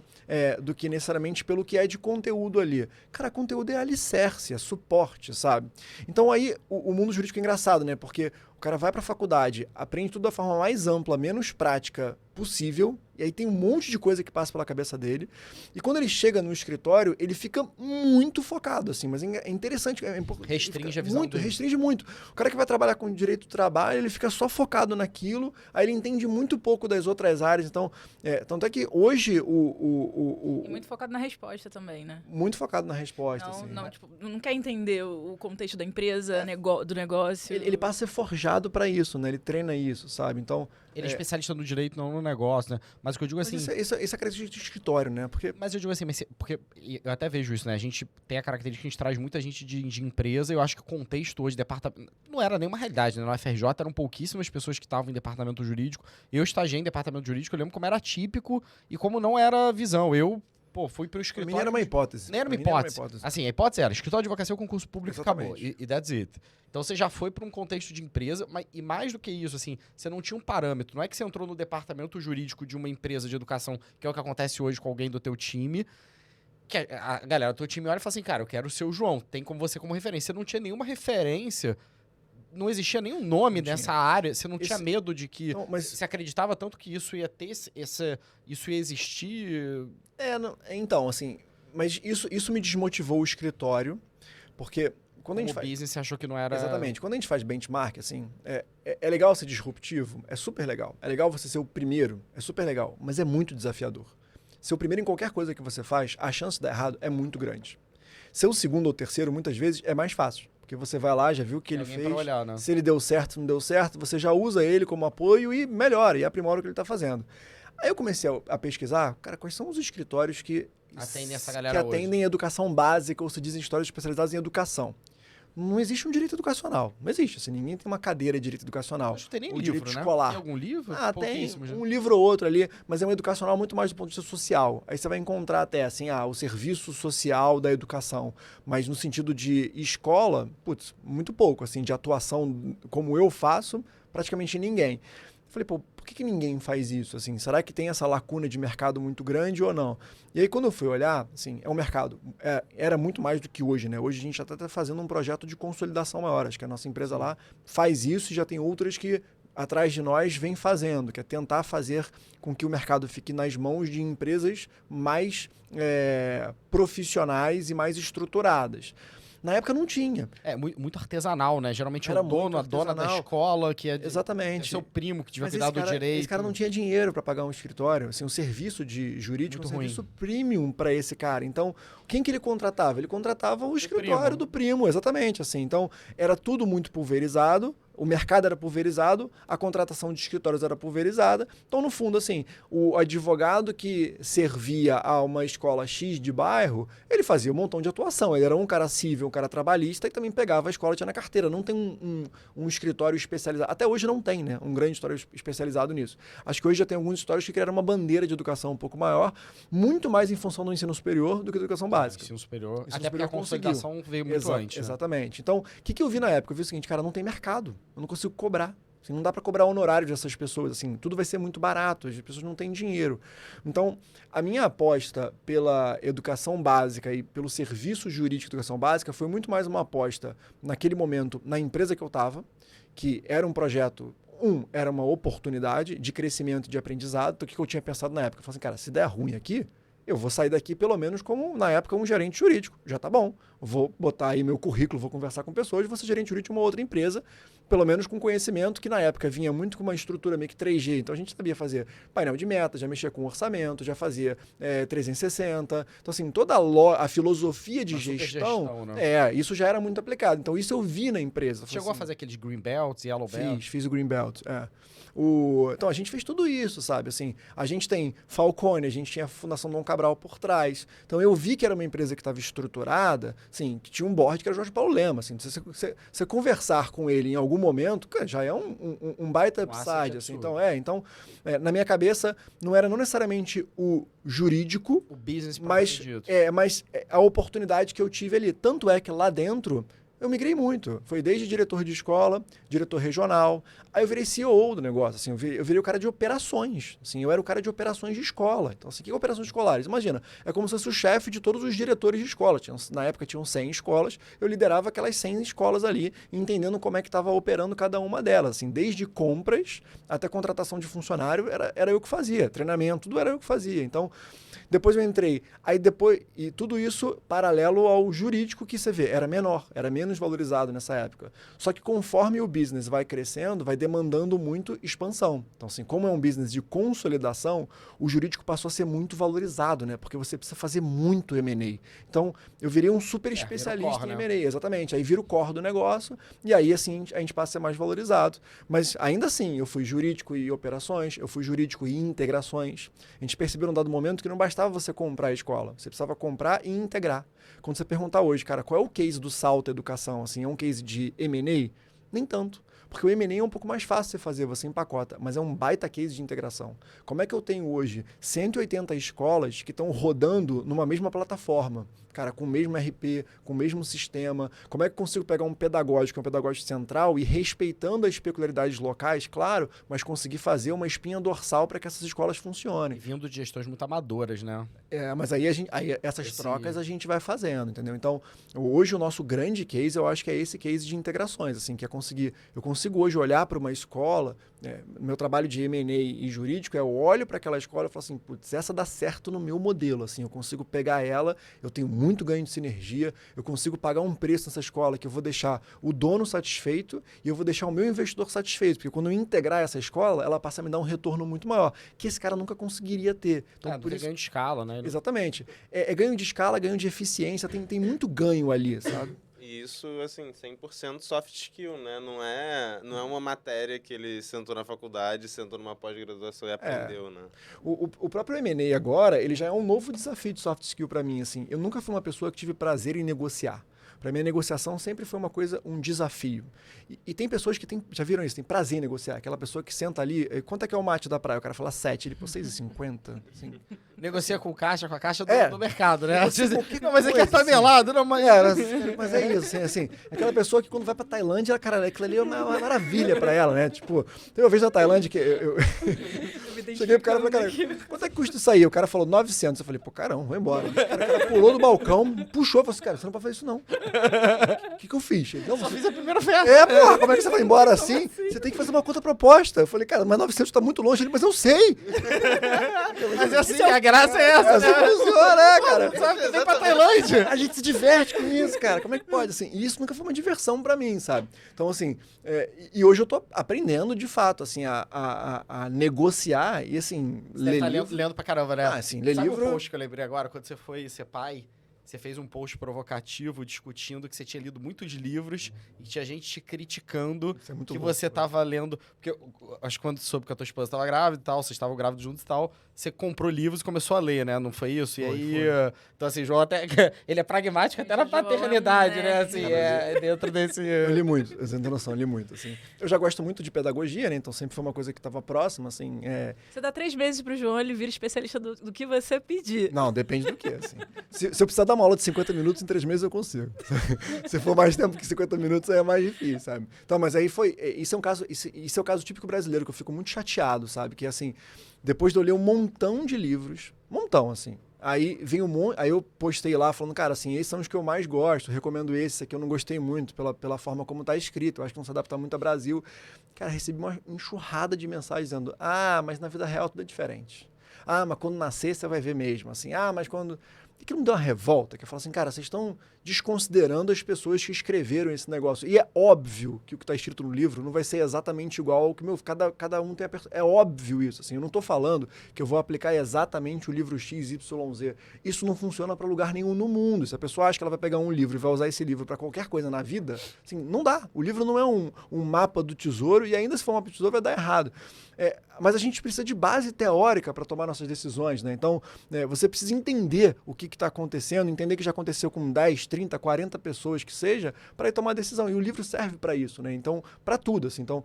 do que necessariamente pelo que é de conteúdo ali. Cara, conteúdo é alicerce, é suporte, sabe? Então, aí, o mundo jurídico é engraçado, né? Porque o cara vai pra faculdade, aprende tudo da forma mais ampla, menos prática possível, e aí tem um monte de coisa que passa pela cabeça dele, e quando ele chega no escritório, ele fica muito focado, assim, mas é interessante. Restringe a visão muito, dele. restringe muito. O cara que vai trabalhar com direito do trabalho, ele fica só focado naquilo, aí ele entende muito pouco das outras áreas, então, tanto é que hoje E muito focado na resposta também, né? Muito focado na resposta, assim. Não quer entender o contexto da empresa, do negócio. Ele passa a ser forjado para isso, né? Ele treina isso, sabe? Então... Ele é especialista no direito, não no negócio, né? Mas o que eu digo assim... Isso é característica de escritório, né? Mas eu digo assim, porque eu até vejo isso, né? A gente tem a característica que a gente traz muita gente de empresa, e eu acho que o contexto hoje, departamento... Não era nenhuma realidade, né? No FRJ eram pouquíssimas pessoas que estavam em departamento jurídico. Eu estagiei em departamento jurídico, eu lembro como era típico e como não era visão. Eu... fui pro escritório... Pra mim era uma hipótese. Nem era uma hipótese. Assim, a hipótese era, escritório de advocacia, o concurso público acabou. E that's it. Então você já foi para um contexto de empresa, e mais do que isso, assim, você não tinha um parâmetro. Não é que você entrou no departamento jurídico de uma empresa de educação, que é o que acontece hoje com alguém do teu time, que a galera do teu time olha e fala assim, cara, eu quero ser o João, tem como você como referência. Você não tinha nenhuma referência, não existia nenhum nome nessa área, você não tinha medo de que... Não, mas... Você acreditava tanto que isso ia ter, isso ia existir... Então, assim, mas isso me desmotivou o escritório, porque quando a gente faz... business, você achou que não era... Exatamente. Quando a gente faz benchmark, assim, é legal ser disruptivo, é super legal. É legal você ser o primeiro, é super legal, mas é muito desafiador. Ser o primeiro em qualquer coisa que você faz, a chance de dar errado é muito grande. Ser o segundo ou terceiro, muitas vezes, é mais fácil. Porque você vai lá, já viu o que ele fez, olhar, né? Se ele deu certo, não deu certo, você já usa ele como apoio e melhora, e aprimora o que ele está fazendo. Aí eu comecei a pesquisar, cara, quais são os escritórios que atendem essa galera que atendem educação básica ou se dizem escritórios especializados em educação. Não existe um direito educacional. Não existe. Assim, ninguém tem uma cadeira de direito educacional. Acho que tem nem ou livro, direito né? escolar. Tem algum livro? Tem um livro ou outro ali, mas é um educacional muito mais do ponto de vista social. Aí você vai encontrar até, assim, o serviço social da educação. Mas no sentido de escola, muito pouco, assim, de atuação como eu faço, praticamente ninguém. Falei, pô, por que ninguém faz isso? Assim, será que tem essa lacuna de mercado muito grande ou não? E aí, quando eu fui olhar, assim, é um mercado. Era muito mais do que hoje, né? Hoje a gente já está fazendo um projeto de consolidação maior. Acho que a nossa empresa lá faz isso e já tem outras que, atrás de nós, vem fazendo, que é tentar fazer com que o mercado fique nas mãos de empresas mais profissionais e mais estruturadas. Na época não tinha. Muito artesanal, né? Geralmente era o dono, a dona da escola, que é exatamente. Seu primo que devia cuidar do direito. Esse cara não tinha dinheiro para pagar um escritório. Assim, um serviço de jurídico, um serviço premium para esse cara. Então, quem que ele contratava? Ele contratava o escritório do primo, exatamente. Assim. Então, era tudo muito pulverizado. O mercado era pulverizado, a contratação de escritórios era pulverizada. Então, no fundo, assim, o advogado que servia a uma escola X de bairro, ele fazia um montão de atuação. Ele era um cara civil, um cara trabalhista, e também pegava a escola e tinha na carteira. Não tem um escritório especializado. Até hoje não tem, né? Um grande escritório especializado nisso. Acho que hoje já tem alguns escritórios que criaram uma bandeira de educação um pouco maior, muito mais em função do ensino superior do que da educação básica. Ensino superior. Até porque a consolidação veio muito antes. Exatamente. Então, o que eu vi na época? Eu vi o seguinte, cara, não tem mercado. Eu não consigo cobrar. Assim, não dá para cobrar honorário dessas pessoas. Assim, tudo vai ser muito barato. As pessoas não têm dinheiro. Então, a minha aposta pela educação básica e pelo serviço jurídico de educação básica foi muito mais uma aposta, naquele momento, na empresa que eu estava, que era um projeto... era uma oportunidade de crescimento e de aprendizado. Então, o que eu tinha pensado na época? Eu falei assim, cara, se der ruim aqui, eu vou sair daqui pelo menos como, na época, um gerente jurídico. Já tá bom. vou botar aí meu currículo, vou conversar com pessoas, vou ser gerente jurídico de uma outra empresa, pelo menos com conhecimento que na época vinha muito com uma estrutura meio que 3G. Então a gente sabia fazer painel de metas, já mexia com orçamento, já fazia 360. Então assim, toda a filosofia de gestão, né? Isso já era muito aplicado. Então isso eu vi na empresa. Chegou a fazer aqueles Green Belts, Yellow Belts? Fiz o Green Belt, Então, a gente fez tudo isso, sabe? Assim, a gente tem Falcone, a gente tinha a Fundação Dom Cabral por trás. Então, eu vi que era uma empresa que estava estruturada, assim, que tinha um board que era Jorge Paulo Lema. Assim, se você conversar com ele em algum momento, cara, já é um baita upside. Assim, então, na minha cabeça, não era não necessariamente o jurídico, o business, mas a oportunidade que eu tive ali. Tanto é que lá dentro eu migrei muito. Foi desde diretor de escola, diretor regional, aí eu virei CEO do negócio, assim, eu virei o cara de operações, assim, eu era o cara de operações de escola. Então, assim, o que é operações escolares? Imagina, é como se fosse o chefe de todos os diretores de escola. Na época tinham 100 escolas, eu liderava aquelas 100 escolas ali, entendendo como é que estava operando cada uma delas, assim, desde compras até contratação de funcionário, era eu que fazia, treinamento, tudo era eu que fazia. Então, depois eu entrei, e tudo isso paralelo ao jurídico que você vê, era menor, era menos valorizado nessa época. Só que conforme o business vai crescendo, vai demandando muito expansão. Então, assim, como é um business de consolidação, o jurídico passou a ser muito valorizado, né? Porque você precisa fazer muito M&A. Então, eu virei um super especialista em M&A, exatamente. Aí vira o core do negócio, e aí, assim, a gente passa a ser mais valorizado. Mas, ainda assim, eu fui jurídico e operações, eu fui jurídico e integrações. A gente percebeu num dado momento que não bastava você comprar a escola, você precisava comprar e integrar. Quando você perguntar hoje, cara, qual é o case do salto educação? Assim, é um case de M&A? Nem tanto. Porque o M&A é um pouco mais fácil de você fazer, você empacota, mas é um baita case de integração. Como é que eu tenho hoje 180 escolas que estão rodando numa mesma plataforma? Cara, com o mesmo RP, com o mesmo sistema. Como é que eu consigo pegar um pedagógico central e respeitando as peculiaridades locais, claro, mas conseguir fazer uma espinha dorsal para que essas escolas funcionem? Vindo de gestões muito amadoras, né? Mas aí, essas trocas a gente vai fazendo, entendeu? Então, hoje o nosso grande case, eu acho que é esse case de integrações, assim, que é eu consigo hoje olhar para uma escola, meu trabalho de M&A e jurídico eu olho para aquela escola e falo assim, putz, essa dá certo no meu modelo, assim, eu consigo pegar ela, eu tenho muito ganho de sinergia, eu consigo pagar um preço nessa escola que eu vou deixar o dono satisfeito e eu vou deixar o meu investidor satisfeito, porque quando eu integrar essa escola, ela passa a me dar um retorno muito maior, que esse cara nunca conseguiria ter. Então, por isso ganho de escala, né? Exatamente. É ganho de escala, ganho de eficiência, tem muito ganho ali, sabe? E isso, assim, 100% soft skill, né? Não é uma matéria que ele sentou na faculdade, sentou numa pós-graduação e aprendeu, né? O próprio M&A agora, ele já é um novo desafio de soft skill para mim, assim. Eu nunca fui uma pessoa que tive prazer em negociar. Para mim, a negociação sempre foi um desafio. E tem pessoas que já viram isso, tem prazer em negociar. Aquela pessoa que senta ali, quanto é que é o mate da praia? O cara fala 7, ele, pô, 6,50. Assim. Negocia com a caixa do mercado, né? Não, mas é que é tabelado, não, mas é isso, assim. Aquela pessoa que quando vai pra Tailândia, cara, aquilo ali é uma maravilha pra ela, né? Tipo, teve uma vez na Tailândia que eu cheguei pro cara e falei, cara, quanto é que custa isso aí? O cara falou 900. Eu falei, pô, caramba, vou embora. O cara pulou do balcão, puxou, falou assim, cara, você não pode fazer isso não. O que eu fiz? Ele, não, só fiz a primeira festa. Porra, como é que você vai embora assim? Você tem que fazer uma contraproposta. Eu falei, cara, mas 900 tá muito longe. Ele, mas eu sei. Mas é assim, a graça é essa, né? Funciona, né, cara? Sabe, vem pra Tailândia. A gente se diverte com isso, cara. Como é que pode? Assim, e isso nunca foi uma diversão pra mim, sabe? Então, assim, e hoje eu tô aprendendo, de fato, assim, a negociar e, assim, ler livro. Lendo pra caramba, né? Assim, ler Sabe livro... um post que eu lembrei agora? Quando você foi ser pai... Você fez um post provocativo discutindo que você tinha lido muitos livros e tinha gente te criticando que você estava lendo. Porque acho que quando soube que a tua esposa estava grávida e tal, vocês estavam grávidos juntos e tal, você comprou livros e começou a ler, né? Não foi isso? E aí. Então, assim, João até. Ele é pragmático até na paternidade, né? Assim, dentro desse. Eu li muito, você tem noção, eu li muito. Assim. Eu já gosto muito de pedagogia, né? Então sempre foi uma coisa que estava próxima, assim. Você dá 3 meses pro João, ele vira especialista do que você pedir. Não, depende do que, assim. Se eu precisar dar uma aula de 50 minutos, em 3 meses eu consigo. Se for mais tempo que 50 minutos, aí é mais difícil, sabe? Então, mas aí foi... Isso é o caso típico brasileiro, que eu fico muito chateado, sabe? Que, assim, depois de eu ler um montão de livros, assim... Aí vem aí eu postei lá falando, cara, assim, esses são os que eu mais gosto, recomendo esse aqui eu não gostei muito pela forma como tá escrito, eu acho que não se adapta muito ao Brasil. Cara, recebi uma enxurrada de mensagens dizendo, mas na vida real tudo é diferente. Mas quando nascer você vai ver mesmo, assim, mas quando... E que não deu uma revolta, que eu falo assim, cara, vocês estão desconsiderando as pessoas que escreveram esse negócio. E é óbvio que o que está escrito no livro não vai ser exatamente igual ao que cada um tem é óbvio isso, assim. Eu não estou falando que eu vou aplicar exatamente o livro XYZ. Isso não funciona para lugar nenhum no mundo. Se a pessoa acha que ela vai pegar um livro e vai usar esse livro para qualquer coisa na vida, assim, não dá. O livro não é um mapa do tesouro e ainda se for um mapa do tesouro vai dar errado. Mas a gente precisa de base teórica para tomar nossas decisões, né? Então, você precisa entender o que está acontecendo, entender que já aconteceu com 10, 30, 40 pessoas que seja, para ir tomar decisão. E o livro serve para isso, né? Então, para tudo, assim. Então,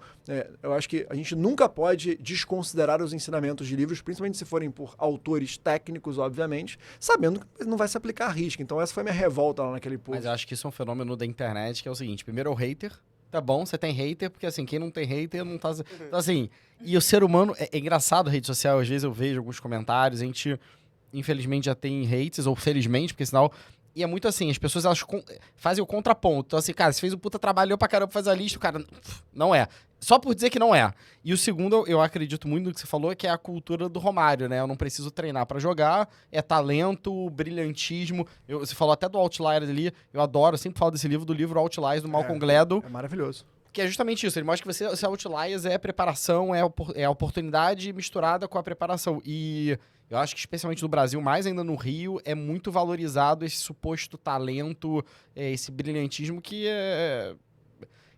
eu acho que a gente nunca pode desconsiderar os ensinamentos de livros, principalmente se forem por autores técnicos, obviamente, sabendo que não vai se aplicar a risco. Então, essa foi a minha revolta lá naquele post. Mas eu acho que isso é um fenômeno da internet, que é o seguinte, primeiro é o hater. Tá bom, você tem hater, porque assim, quem não tem hater não tá... Então, assim, e o ser humano... É engraçado a rede social, às vezes eu vejo alguns comentários, a gente, infelizmente, já tem hates, ou felizmente, porque senão... E é muito assim, as pessoas elas fazem o contraponto. Então, assim, cara, você fez um puta trabalho pra caramba fazer a lista, o cara... Não é. Só por dizer que não é. E o segundo, eu acredito muito no que você falou, que é a cultura do Romário, né? Eu não preciso treinar pra jogar, é talento, brilhantismo. Você falou até do Outliers ali, eu adoro, eu sempre falo desse livro, do livro Outliers, do Malcolm Gladwell. É maravilhoso. Que é justamente isso, ele mostra que você Outliers é preparação, é a oportunidade misturada com a preparação. E eu acho que especialmente no Brasil, mais ainda no Rio, é muito valorizado esse suposto talento, esse brilhantismo que é...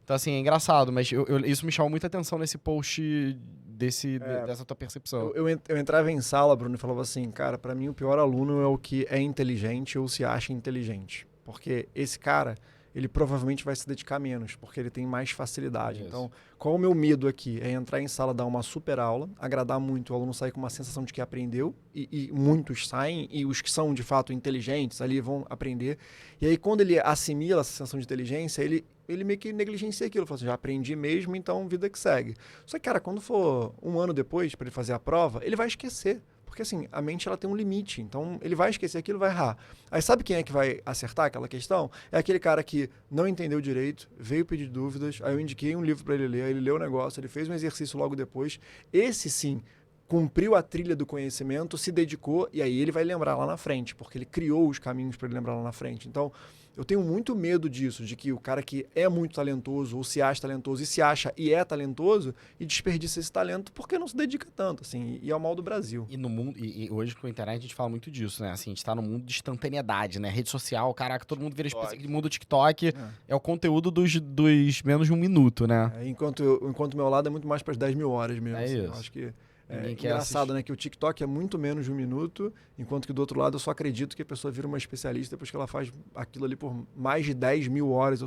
Então, assim, é engraçado, mas isso me chamou muita atenção nesse post dessa tua percepção. Eu entrava em sala, Bruno, e falava assim, cara, pra mim o pior aluno é o que é inteligente ou se acha inteligente. Porque esse cara, ele provavelmente vai se dedicar menos, porque ele tem mais facilidade. Isso. Então, qual o meu medo aqui? É entrar em sala, dar uma super aula, agradar muito, o aluno sair com uma sensação de que aprendeu, e muitos saem, e os que são de fato inteligentes ali vão aprender. E aí, quando ele assimila essa sensação de inteligência, ele meio que negligencia aquilo. Fala assim, já aprendi mesmo, então vida que segue. Só que, cara, quando for um ano depois para ele fazer a prova, ele vai esquecer. Porque, assim, a mente ela tem um limite. Então, ele vai esquecer aquilo, vai errar. Aí, sabe quem é que vai acertar aquela questão? É aquele cara que não entendeu direito, veio pedir dúvidas, aí eu indiquei um livro para ele ler, aí ele leu o negócio, ele fez um exercício logo depois. Esse, sim, cumpriu a trilha do conhecimento, se dedicou, e aí ele vai lembrar lá na frente, porque ele criou os caminhos para ele lembrar lá na frente. Então, eu tenho muito medo disso, de que o cara que é muito talentoso, ou se acha talentoso, e se acha e é talentoso, e desperdiça esse talento porque não se dedica tanto, assim, e é o mal do Brasil. E no mundo, e hoje com a internet a gente fala muito disso, né? Assim, a gente tá no mundo de instantaneidade, né? Rede social, caraca, todo mundo vira específico de mundo TikTok, é o conteúdo dos menos de um minuto, né? Enquanto meu lado é muito mais para as 10 mil horas mesmo. É assim, isso. Eu acho que Ninguém quer engraçado, assistir. né? Que o TikTok é muito menos de um minuto, enquanto que do outro lado eu só acredito que a pessoa vira uma especialista depois que ela faz aquilo ali por mais de 10 mil horas.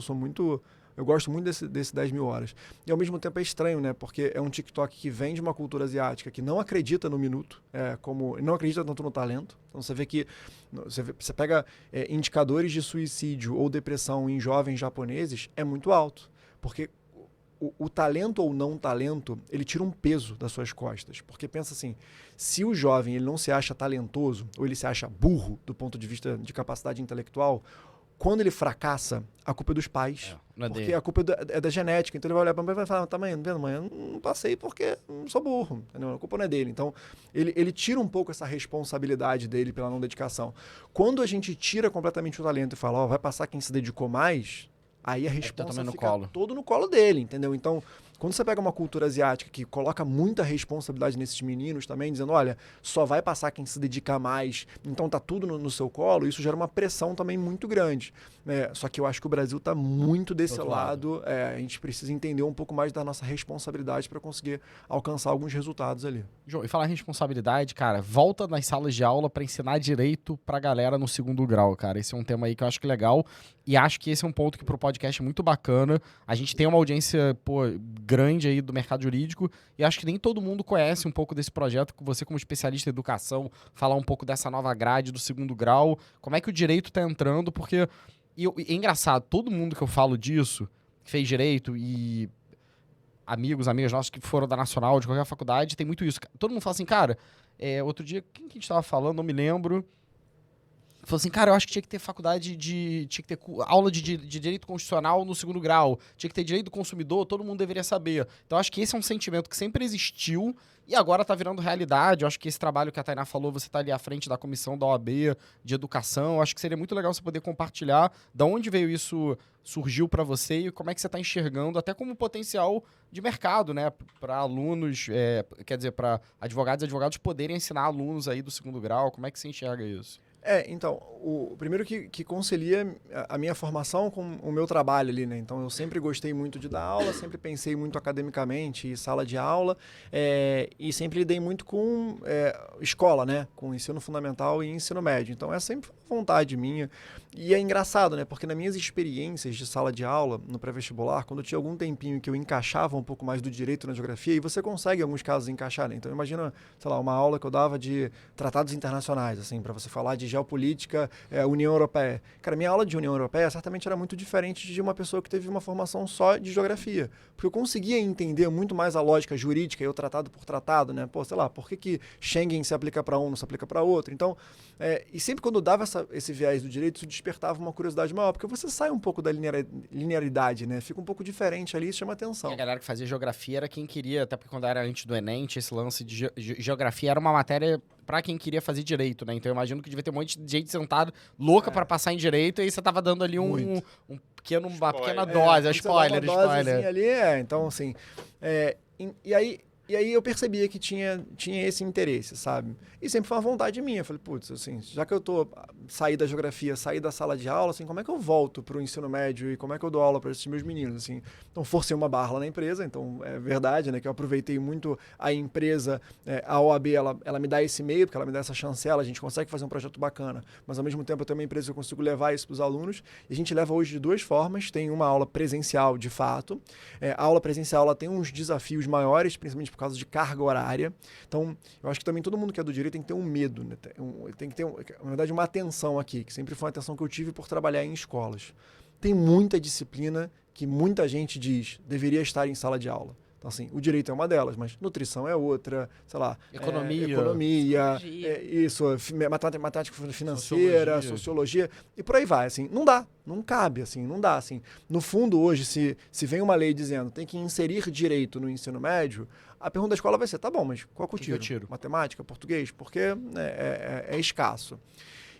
Eu gosto muito desse 10 mil horas. E ao mesmo tempo é estranho, né? Porque é um TikTok que vem de uma cultura asiática que não acredita no minuto, não acredita tanto no talento. Então você vê que você pega indicadores de suicídio ou depressão em jovens japoneses, é muito alto. Porque o talento ou não talento, ele tira um peso das suas costas. Porque pensa assim, se o jovem ele não se acha talentoso, ou ele se acha burro do ponto de vista de capacidade intelectual, quando ele fracassa, a culpa é dos pais. Porque a culpa é da genética. Então ele vai olhar para a mãe e vai falar, tá vendo, mãe? Eu não passei porque não sou burro. Entendeu? A culpa não é dele. Então ele tira um pouco essa responsabilidade dele pela não dedicação. Quando a gente tira completamente o talento e fala, vai passar quem se dedicou mais... Aí a responsa fica todo no colo dele, entendeu? Então, quando você pega uma cultura asiática que coloca muita responsabilidade nesses meninos também, dizendo, olha, só vai passar quem se dedicar mais, então tá tudo no seu colo, isso gera uma pressão também muito grande. Só que eu acho que o Brasil tá muito desse lado. A gente precisa entender um pouco mais da nossa responsabilidade para conseguir alcançar alguns resultados ali. João, e falar em responsabilidade, cara, volta nas salas de aula para ensinar direito pra galera no segundo grau, cara. Esse é um tema aí que eu acho que é legal e acho que esse é um ponto que pro podcast é muito bacana. A gente tem uma audiência, grande aí do mercado jurídico e acho que nem todo mundo conhece um pouco desse projeto. Você como especialista em educação, falar um pouco dessa nova grade do segundo grau, como é que o direito tá entrando, porque... E é engraçado, todo mundo que eu falo disso, que fez direito e amigas nossos que foram da Nacional, de qualquer faculdade, tem muito isso. Todo mundo fala assim, cara, outro dia, quem que a gente tava falando, não me lembro. falou assim, cara, eu acho que tinha que ter faculdade tinha que ter aula de direito constitucional no 2º grau, tinha que ter direito do consumidor, todo mundo deveria saber. Então, eu acho que esse é um sentimento que sempre existiu e agora tá virando realidade. Eu acho que esse trabalho que a Tainá falou, você tá ali à frente da comissão da OAB de educação, eu acho que seria muito legal você poder compartilhar de onde veio isso, surgiu para você e como é que você tá enxergando, até como potencial de mercado, né, para alunos, quer dizer, para advogados e advogados poderem ensinar alunos aí do 2º grau, como é que você enxerga isso? Então, o primeiro que concilia a minha formação com o meu trabalho ali, né? Então, eu sempre gostei muito de dar aula, sempre pensei muito academicamente em sala de aula, e sempre lidei muito com escola, né? Com ensino fundamental e ensino médio. Então, essa sempre foi uma vontade minha. E é engraçado, né? Porque nas minhas experiências de sala de aula, no pré-vestibular, quando eu tinha algum tempinho que eu encaixava um pouco mais do direito na geografia, e você consegue, em alguns casos, encaixar, né? Então, imagina, sei lá, uma aula que eu dava de tratados internacionais, assim, para você falar de geopolítica, União Europeia. Cara, minha aula de União Europeia certamente era muito diferente de uma pessoa que teve uma formação só de geografia. Porque eu conseguia entender muito mais a lógica jurídica, eu tratado por tratado, né? Pô, sei lá, por que Schengen se aplica para um, não se aplica para outro? Então, e sempre quando eu dava esse viés do direito, isso despertava uma curiosidade maior, porque você sai um pouco da linearidade, né? Fica um pouco diferente ali, isso chama atenção. E a galera que fazia geografia era quem queria, até porque quando era antes do Enem, tinha esse lance de geografia era uma matéria pra quem queria fazer direito, né? Então eu imagino que devia ter um monte de gente sentado louca pra passar em direito, e aí você tava dando ali uma pequena dose, spoiler. Ali, então assim, e aí eu percebia que tinha esse interesse, sabe? E sempre foi uma vontade minha. Eu falei, putz, assim, já que eu saí da geografia, saí da sala de aula, assim, como é que eu volto pro ensino médio e como é que eu dou aula para esses meus meninos, assim? Então, forcei uma barra lá na empresa, então é verdade, né, que eu aproveitei muito a empresa, a OAB, ela me dá esse meio, porque ela me dá essa chancela, a gente consegue fazer um projeto bacana, mas ao mesmo tempo eu tenho uma empresa que eu consigo levar isso para os alunos, e a gente leva hoje de 2 formas, tem uma aula presencial, de fato, a aula presencial, ela tem uns desafios maiores, principalmente por causa de carga horária, então, eu acho que também todo mundo que é do direito tem que ter um medo, né? Tem que ter, na verdade, uma atenção aqui, que sempre foi uma atenção que eu tive por trabalhar em escolas. Tem muita disciplina que muita gente diz deveria estar em sala de aula. Então, assim, o direito é uma delas, mas nutrição é outra, sei lá, economia, matemática financeira, sociologia, e por aí vai, assim, não dá, não cabe, assim, não dá, assim. No fundo, hoje, se vem uma lei dizendo tem que inserir direito no ensino médio, a pergunta da escola vai ser, tá bom, mas qual que eu tiro? Matemática, português? Porque é escasso.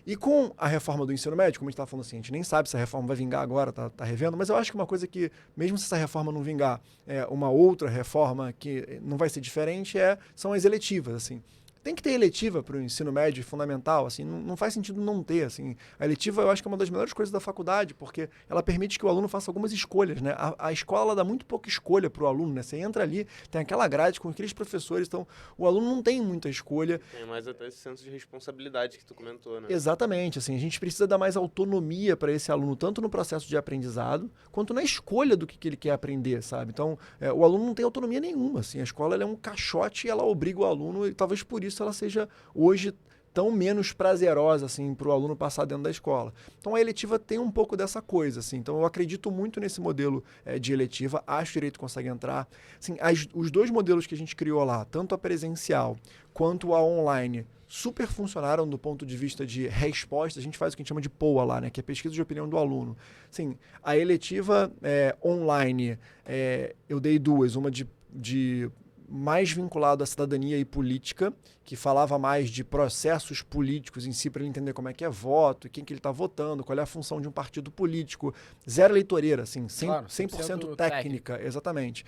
E com a reforma do ensino médio, como a gente estava falando assim, a gente nem sabe se a reforma vai vingar agora, tá revendo, mas eu acho que uma coisa que, mesmo se essa reforma não vingar, uma outra reforma que não vai ser diferente, são as eletivas, assim. Tem que ter eletiva para o ensino médio fundamental, assim, não faz sentido não ter, assim. A eletiva eu acho que é uma das melhores coisas da faculdade, porque ela permite que o aluno faça algumas escolhas, né? A escola ela dá muito pouca escolha para o aluno, né? Você entra ali, tem aquela grade com aqueles professores, então o aluno não tem muita escolha. Tem mais até esse senso de responsabilidade que tu comentou, né? Exatamente, assim, a gente precisa dar mais autonomia para esse aluno, tanto no processo de aprendizado, quanto na escolha do que ele quer aprender, sabe? Então, o aluno não tem autonomia nenhuma, assim, a escola ela é um caixote e ela obriga o aluno, e talvez por isso ela seja hoje tão menos prazerosa assim, para o aluno passar dentro da escola. Então a eletiva tem um pouco dessa coisa. Assim. Então eu acredito muito nesse modelo de eletiva, acho que o direito consegue entrar. Assim, os 2 modelos que a gente criou lá, tanto a presencial quanto a online, super funcionaram do ponto de vista de resposta. A gente faz o que a gente chama de POA lá, né, que é pesquisa de opinião do aluno. Assim, a eletiva online, eu dei 2, uma de mais vinculado à cidadania e política, que falava mais de processos políticos em si, para ele entender como é que é voto, quem que ele está votando, qual é a função de um partido político. Zero eleitoreira, assim, 100% técnica, exatamente.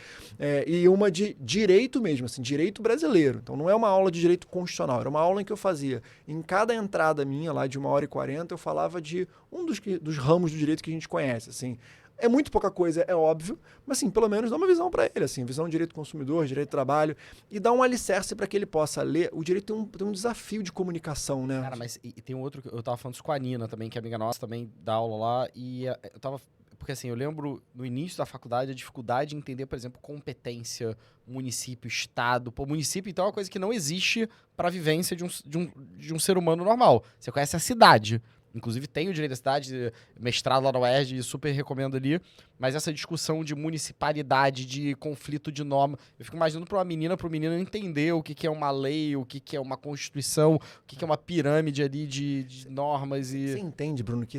E uma de direito mesmo, assim, direito brasileiro. Então não é uma aula de direito constitucional, era uma aula em que eu fazia, em cada entrada minha, lá de 1h40, eu falava de um dos ramos do direito que a gente conhece, assim. É muito pouca coisa, é óbvio, mas assim, pelo menos dá uma visão para ele, assim, visão de direito do consumidor, direito do trabalho, e dá um alicerce para que ele possa ler. O direito tem um desafio de comunicação, né? Cara, mas e tem um outro, eu tava falando isso com a Nina também, que é amiga nossa, também dá aula lá, e eu tava, porque assim, eu lembro no início da faculdade a dificuldade de entender, por exemplo, competência, município, estado. Pô, município, então, é uma coisa que não existe para a vivência de um ser humano normal. Você conhece a cidade, inclusive tenho direito da cidade, mestrado lá na UERJ, super recomendo ali, mas essa discussão de municipalidade, de conflito de norma, eu fico imaginando para uma menina, para o menino entender o que é uma lei, o que é uma constituição, o que é uma pirâmide ali de normas e... Você entende, Bruno, que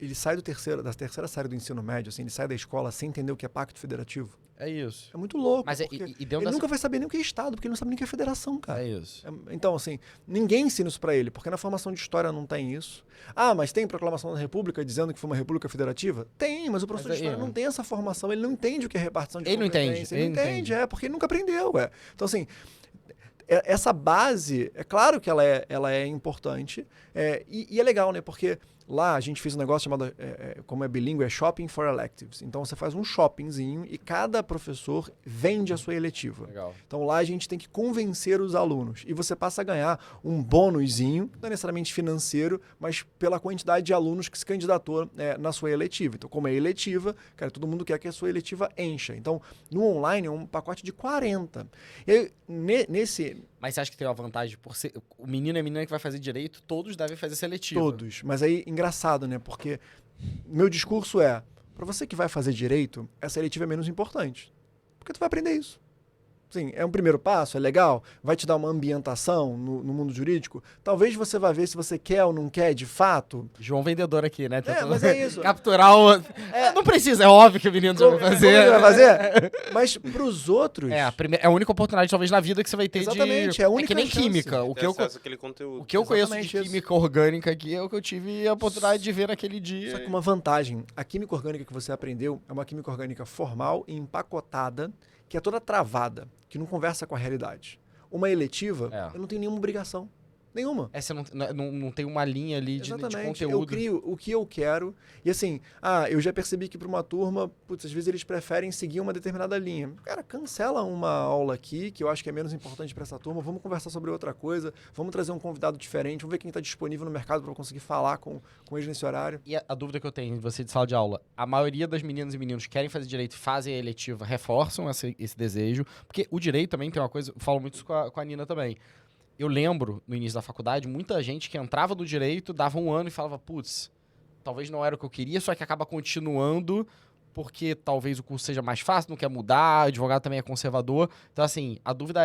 ele sai da terceira série do ensino médio, assim, ele sai da escola sem entender o que é pacto federativo? É isso. É muito louco. Mas ele nunca vai saber nem o que é Estado, porque ele não sabe nem o que é federação, cara. É isso. Então, assim, ninguém ensina isso pra ele, porque na formação de história não tem isso. Ah, mas tem proclamação da República dizendo que foi uma república federativa? Tem, mas o professor de história não tem essa formação, ele não entende o que é repartição de competência. Ele não entende, porque ele nunca aprendeu, Então, assim, essa base, é claro que ela é importante, e é legal, né, porque... Lá a gente fez um negócio chamado, como é bilíngue, é Shopping for Electives. Então você faz um shoppingzinho e cada professor vende a sua eletiva. Legal. Então lá a gente tem que convencer os alunos. E você passa a ganhar um bônusinho, não necessariamente financeiro, mas pela quantidade de alunos que se candidatou na sua eletiva. Então, como é eletiva, cara, todo mundo quer que a sua eletiva encha. Então, no online é um pacote de 40. E aí, nesse... Mas você acha que tem uma vantagem por ser... O menino e a menina que vai fazer direito, todos devem fazer seletiva. Todos. Mas aí, engraçado, né? Porque meu discurso é, para você que vai fazer direito, essa eletiva é menos importante. Porque tu vai aprender isso. Sim, é um primeiro passo, é legal, vai te dar uma ambientação no mundo jurídico. Talvez você vá ver se você quer ou não quer de fato. João vendedor aqui, né? Mas é isso. Capturar o... Não precisa, é óbvio que o menino já vai fazer. Vai fazer? Mas pros outros... É a única oportunidade, talvez, na vida que você vai ter Exatamente, é a única que nem chance. química. O que eu conheço de química orgânica aqui é o que eu tive a oportunidade de ver naquele dia. Só que uma vantagem, a química orgânica que você aprendeu é uma química orgânica formal e empacotada, que é toda travada, que não conversa com a realidade. Uma eletiva, eu não tenho nenhuma obrigação. Nenhuma. Você não tem uma linha ali de conteúdo. Eu crio o que eu quero. E assim, eu já percebi que para uma turma, às vezes eles preferem seguir uma determinada linha. Cara, cancela uma aula aqui, que eu acho que é menos importante para essa turma. Vamos conversar sobre outra coisa. Vamos trazer um convidado diferente. Vamos ver quem está disponível no mercado para eu conseguir falar com eles nesse horário. E a dúvida que eu tenho, você de sala de aula, a maioria das meninas e meninos que querem fazer direito, fazem a eletiva, reforçam esse desejo. Porque o direito também tem uma coisa, eu falo muito isso com a Nina também. Eu lembro, no início da faculdade, muita gente que entrava do direito, dava um ano e falava, putz, talvez não era o que eu queria, só que acaba continuando porque talvez o curso seja mais fácil, não quer mudar, o advogado também é conservador. Então, assim, a dúvida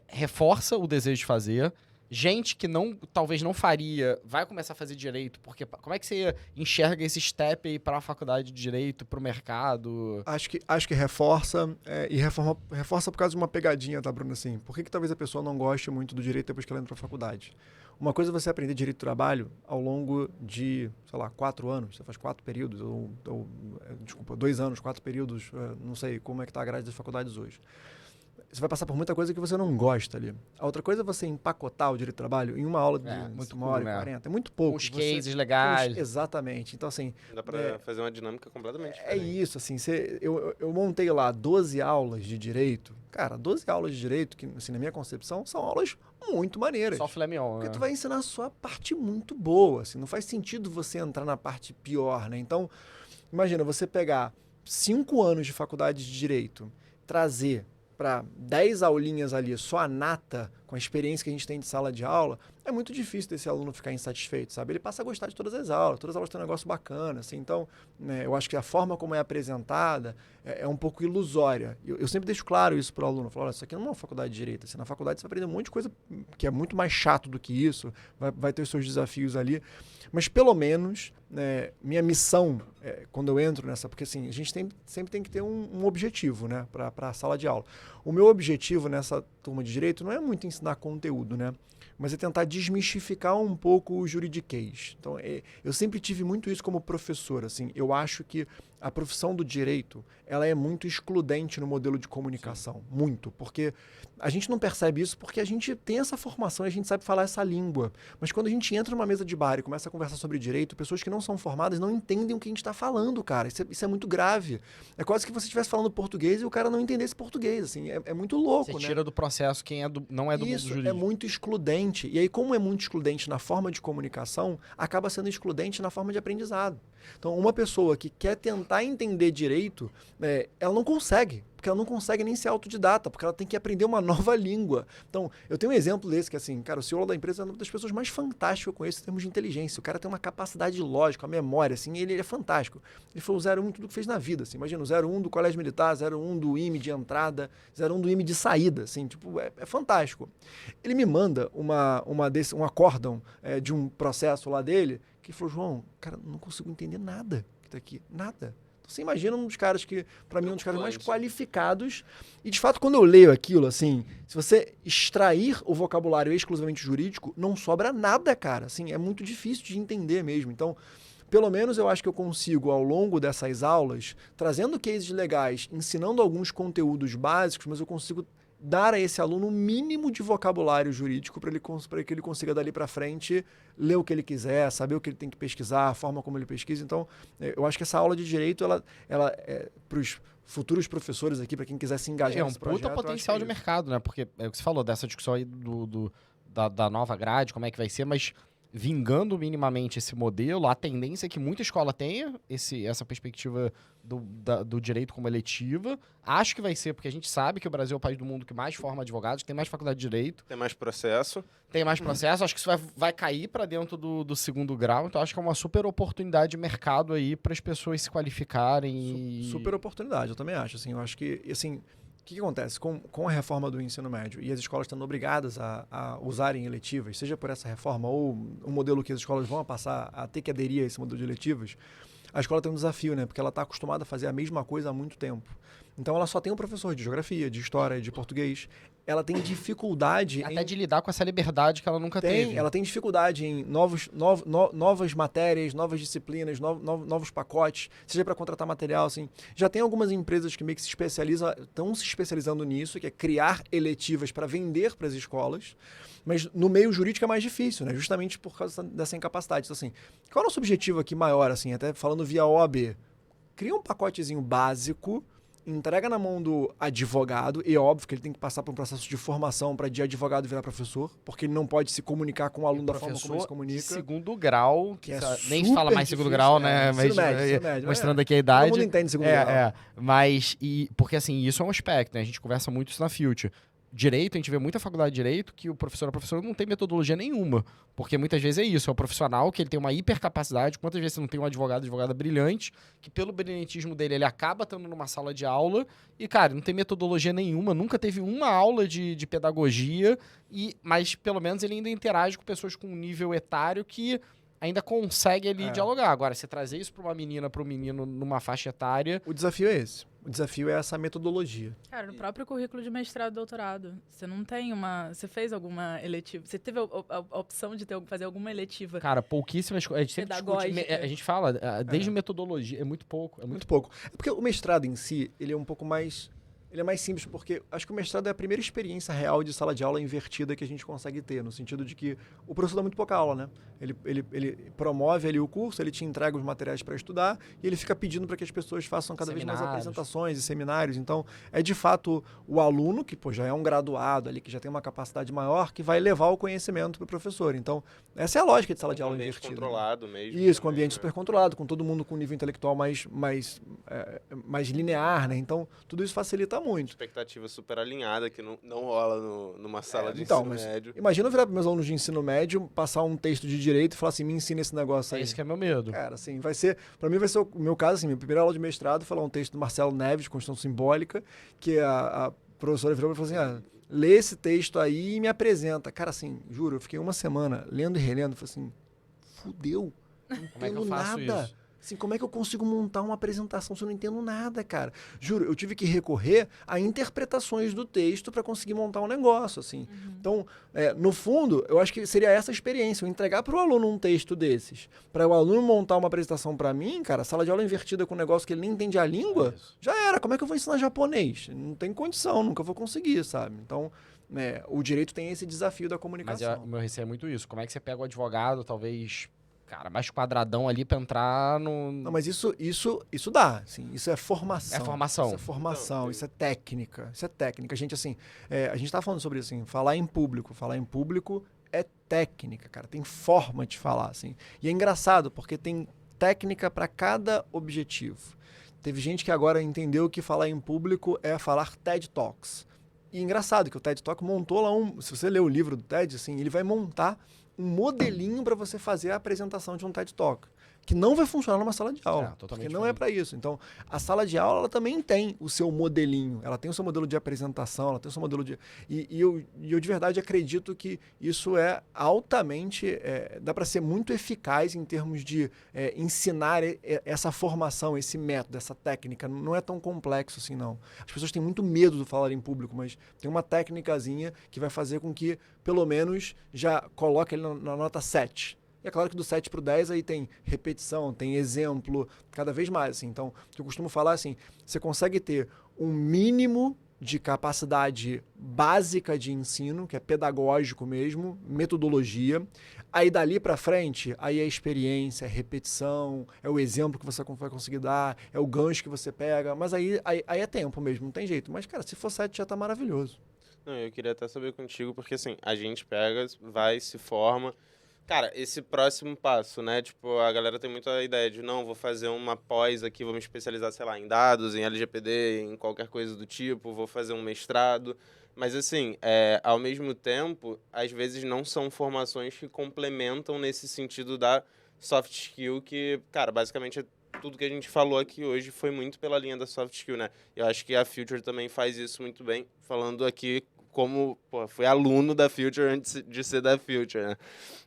reforça o desejo de fazer. Gente que talvez não faria, vai começar a fazer direito, porque como é que você enxerga esse step aí para a faculdade de direito, para o mercado? Acho que reforça, e reforça por causa de uma pegadinha, tá, Bruno? Assim, por que talvez a pessoa não goste muito do direito depois que ela entra para a faculdade? Uma coisa é você aprender direito do trabalho ao longo de, 4 anos, você faz 4 períodos, ou 2 anos, 4 períodos, não sei como é que tá a grade das faculdades hoje. Você vai passar por muita coisa que você não gosta ali. A outra coisa é você empacotar o direito do trabalho em uma aula de uma hora e 40. É muito pouco. Os cases legais. Exatamente. Então, assim... Dá para fazer uma dinâmica completamente diferente. É isso, assim. Eu montei lá 12 aulas de direito. Cara, 12 aulas de direito, que, assim, na minha concepção, são aulas muito maneiras. Só filé mignon, porque tu vai ensinar a sua parte muito boa. Assim, não faz sentido você entrar na parte pior, né? Então, imagina, você pegar 5 anos de faculdade de direito, trazer para 10 aulinhas ali, só a nata, com a experiência que a gente tem de sala de aula, é muito difícil desse aluno ficar insatisfeito, sabe? Ele passa a gostar de todas as aulas têm um negócio bacana, assim. Então, né, eu acho que a forma como é apresentada é um pouco ilusória. Eu sempre deixo claro isso para o aluno. Eu falo, olha, isso aqui não é uma faculdade de direito. Assim, na faculdade você vai aprender um monte de coisa que é muito mais chato do que isso, vai ter os seus desafios ali. Mas, pelo menos, né, minha missão, quando eu entro nessa... Porque, assim, a gente sempre tem que ter um objetivo, né, para a sala de aula. O meu objetivo nessa turma de direito não é muito ensinar conteúdo, né? Mas é tentar desmistificar um pouco o juridiquês. Então, eu sempre tive muito isso como professor, assim. Eu acho que a profissão do direito, ela é muito excludente no modelo de comunicação. Sim. Muito. Porque a gente não percebe isso porque a gente tem essa formação e a gente sabe falar essa língua. Mas quando a gente entra numa mesa de bar e começa a conversar sobre direito, pessoas que não são formadas não entendem o que a gente está falando, cara. Isso é muito grave. É quase que você estivesse falando português e o cara não entendesse português, assim. É muito louco, né? Você tira do processo quem não é do mundo jurídico. Isso é muito excludente. E aí, como é muito excludente na forma de comunicação, acaba sendo excludente na forma de aprendizado. Então, uma pessoa que quer tentar entender direito, ela não consegue. porque ela não consegue nem ser autodidata, porque ela tem que aprender uma nova língua. Então, eu tenho um exemplo desse, que assim, cara, o CEO da empresa é uma das pessoas mais fantásticas que eu conheço em termos de inteligência. O cara tem uma capacidade lógica, uma memória, assim, ele é fantástico. Ele foi o 01 em tudo que fez na vida, assim. Imagina, o 01 do colégio militar, 01 do IME de entrada, 01 do IME de saída, assim, tipo, é fantástico. Ele me manda um acórdão de um processo lá dele, que falou, João, cara, não consigo entender nada que tá aqui, nada. Então, você imagina um dos caras que, para mim, é um dos caras mais qualificados. E, de fato, quando eu leio aquilo, assim, se você extrair o vocabulário exclusivamente jurídico, não sobra nada, cara. Assim, é muito difícil de entender mesmo. Então, pelo menos eu acho que eu consigo, ao longo dessas aulas, trazendo cases legais, ensinando alguns conteúdos básicos, mas eu consigo dar a esse aluno o mínimo de vocabulário jurídico para que ele consiga, dali para frente, ler o que ele quiser, saber o que ele tem que pesquisar, a forma como ele pesquisa. Então, eu acho que essa aula de direito, ela para os futuros professores aqui, para quem quiser se engajar nesse projeto... É um puta potencial de mercado, né? Porque é o que você falou, dessa discussão aí da nova grade, como é que vai ser, mas vingando minimamente esse modelo, a tendência é que muita escola tenha essa perspectiva do direito como eletiva. Acho que vai ser, porque a gente sabe que o Brasil é o país do mundo que mais forma advogados, tem mais faculdade de direito. Tem mais processo. Acho que isso vai cair para dentro do segundo grau. Então, acho que é uma super oportunidade de mercado aí para as pessoas se qualificarem. Super oportunidade, eu também acho. Assim, eu acho que, assim, o que acontece? Com a reforma do ensino médio e as escolas estando obrigadas a usarem eletivas, seja por essa reforma ou o modelo que as escolas vão passar a ter que aderir a esse modelo de eletivas, a escola tem um desafio, né? Porque ela está acostumada a fazer a mesma coisa há muito tempo. Então, ela só tem um professor de geografia, de história, de português. Ela tem dificuldade até de lidar com essa liberdade que ela nunca teve. Ela tem dificuldade em novas matérias, novas disciplinas, novos pacotes, seja para contratar material, assim. Já tem algumas empresas que meio que estão se especializando nisso, que é criar eletivas para vender para as escolas, mas no meio jurídico é mais difícil, né? Justamente por causa dessa incapacidade. Então, assim, qual é o nosso objetivo aqui maior, assim, até falando via OAB? Cria um pacotezinho básico, entrega na mão do advogado, e é óbvio que ele tem que passar por um processo de formação para de advogado virar professor, porque ele não pode se comunicar com o aluno da forma como ele se comunica. Segundo grau, que nem se fala mais segundo grau, né? Mas médio, mostrando aqui a idade. Todo mundo entende segundo grau. Mas, porque assim, isso é um aspecto, né? A gente conversa muito isso na Future. Direito, a gente vê muita faculdade de direito que o professor ou a professora não tem metodologia nenhuma. Porque muitas vezes é isso, é o profissional que ele tem uma hipercapacidade. Quantas vezes você não tem um advogada brilhante, que pelo brilhantismo dele, ele acaba estando numa sala de aula e, cara, não tem metodologia nenhuma, nunca teve uma aula de pedagogia, mas pelo menos ele ainda interage com pessoas com um nível etário que ainda consegue ali dialogar. Agora, você trazer isso para uma menina, para um menino numa faixa etária... O desafio é esse. O desafio é essa metodologia. Cara, no próprio currículo de mestrado e doutorado, você não tem você fez alguma eletiva? Você teve a opção de fazer alguma eletiva? Cara, pouquíssimas coisas. A gente sempre discute, a gente fala, desde metodologia, é muito pouco. É muito pouco. É porque o mestrado em si, ele é um pouco mais... Ele é mais simples, porque acho que o mestrado é a primeira experiência real de sala de aula invertida que a gente consegue ter, no sentido de que o professor dá muito pouca aula, né? Ele promove ali o curso, ele te entrega os materiais para estudar e ele fica pedindo para que as pessoas façam cada vez mais apresentações e seminários. Então, é de fato o aluno, que já é um graduado ali, que já tem uma capacidade maior, que vai levar o conhecimento para o professor. Então, essa é a lógica de sala de aula invertida. Controlado mesmo. Isso, com um ambiente super controlado, com todo mundo com um nível intelectual mais linear, né? Então, tudo isso facilita muito. Expectativa super alinhada que não rola numa sala de ensino médio. Imagina eu virar para meus alunos de ensino médio, passar um texto de direito e falar assim, me ensina esse negócio aí. É isso que é meu medo. Cara, assim, para mim vai ser o meu caso, assim, minha primeira aula de mestrado, falar um texto do Marcelo Neves, de Constituição Simbólica, que a professora virou e falou assim, lê esse texto aí e me apresenta. Cara, assim, juro, eu fiquei uma semana lendo e relendo, falei assim, fudeu, não entendo nada. Assim, como é que eu consigo montar uma apresentação se eu não entendo nada, cara? Juro, eu tive que recorrer a interpretações do texto para conseguir montar um negócio, assim. Uhum. Então, no fundo, eu acho que seria essa experiência, eu entregar para o aluno um texto desses, para o aluno montar uma apresentação para mim, cara, sala de aula invertida com um negócio que ele nem entende a língua, já era. Como é que eu vou ensinar japonês? Não tem condição, nunca vou conseguir, sabe? Então, o direito tem esse desafio da comunicação. Mas o meu receio é muito isso. Como é que você pega o advogado, talvez... Cara, mais quadradão ali pra entrar no... Não, mas isso dá, assim, isso é formação. É formação. Isso é formação, isso é técnica. Isso é técnica. A gente, assim, a gente tá falando sobre isso, assim, falar em público é técnica, cara. Tem forma de falar, assim. E é engraçado, porque tem técnica para cada objetivo. Teve gente que agora entendeu que falar em público é falar TED Talks. E engraçado que o TED Talk montou lá se você ler o livro do TED, assim, ele vai montar um modelinho para você fazer a apresentação de um TED Talk, que não vai funcionar numa sala de aula, porque não é para isso. Então, a sala de aula ela também tem o seu modelinho, ela tem o seu modelo de apresentação, ela tem o seu modelo de... E eu de verdade acredito que isso é altamente... dá para ser muito eficaz em termos de ensinar essa formação, esse método, essa técnica. Não é tão complexo assim, não. As pessoas têm muito medo de falar em público, mas tem uma técnicazinha que vai fazer com que, pelo menos, já coloque ele na nota 7. E é claro que do 7 para o 10 aí tem repetição, tem exemplo, cada vez mais. Assim. Então, o que eu costumo falar assim, você consegue ter um mínimo de capacidade básica de ensino, que é pedagógico mesmo, metodologia. Aí dali para frente, aí é experiência, é repetição, é o exemplo que você vai conseguir dar, é o gancho que você pega. Mas aí é tempo mesmo, não tem jeito. Mas, cara, se for 7 já tá maravilhoso. Não, eu queria até saber contigo, porque assim, a gente pega, vai, se forma... Cara, esse próximo passo, né? Tipo, a galera tem muito a ideia de, não, vou fazer uma pós aqui, vou me especializar, sei lá, em dados, em LGPD, em qualquer coisa do tipo, vou fazer um mestrado. Mas, assim, ao mesmo tempo, às vezes não são formações que complementam nesse sentido da soft skill, que, cara, basicamente tudo que a gente falou aqui hoje foi muito pela linha da soft skill, né? Eu acho que a Future também faz isso muito bem, falando aqui como, fui aluno da Future antes de ser da Future, né?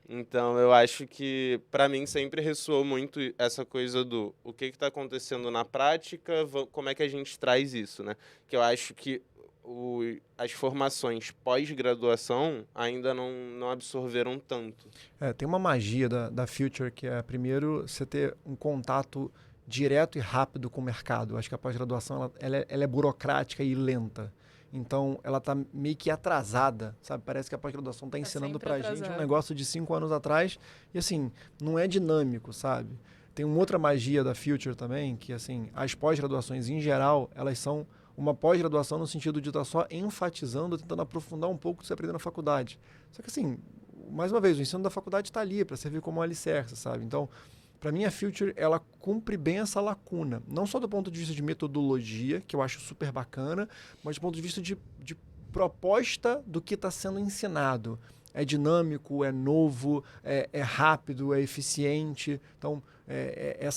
Então, eu acho que, para mim, sempre ressoou muito essa coisa do o que está acontecendo na prática, como é que a gente traz isso, né? Que eu acho que as formações pós-graduação ainda não absorveram tanto. Tem uma magia da Future, que é, primeiro, você ter um contato direto e rápido com o mercado. Acho que a pós-graduação ela é burocrática e lenta. Então, ela está meio que atrasada, sabe? Parece que a pós-graduação está ensinando para a gente um negócio de 5 anos atrás e, assim, não é dinâmico, sabe? Tem uma outra magia da Future também, que, assim, as pós-graduações, em geral, elas são uma pós-graduação no sentido de estar só enfatizando, tentando aprofundar um pouco o que você aprendeu na faculdade. Só que, assim, mais uma vez, o ensino da faculdade está ali para servir como um alicerce, sabe? Então, para mim, a Future, ela cumpre bem essa lacuna. Não só do ponto de vista de metodologia, que eu acho super bacana, mas do ponto de vista de proposta do que está sendo ensinado. É dinâmico, é novo, é rápido, é eficiente. Então,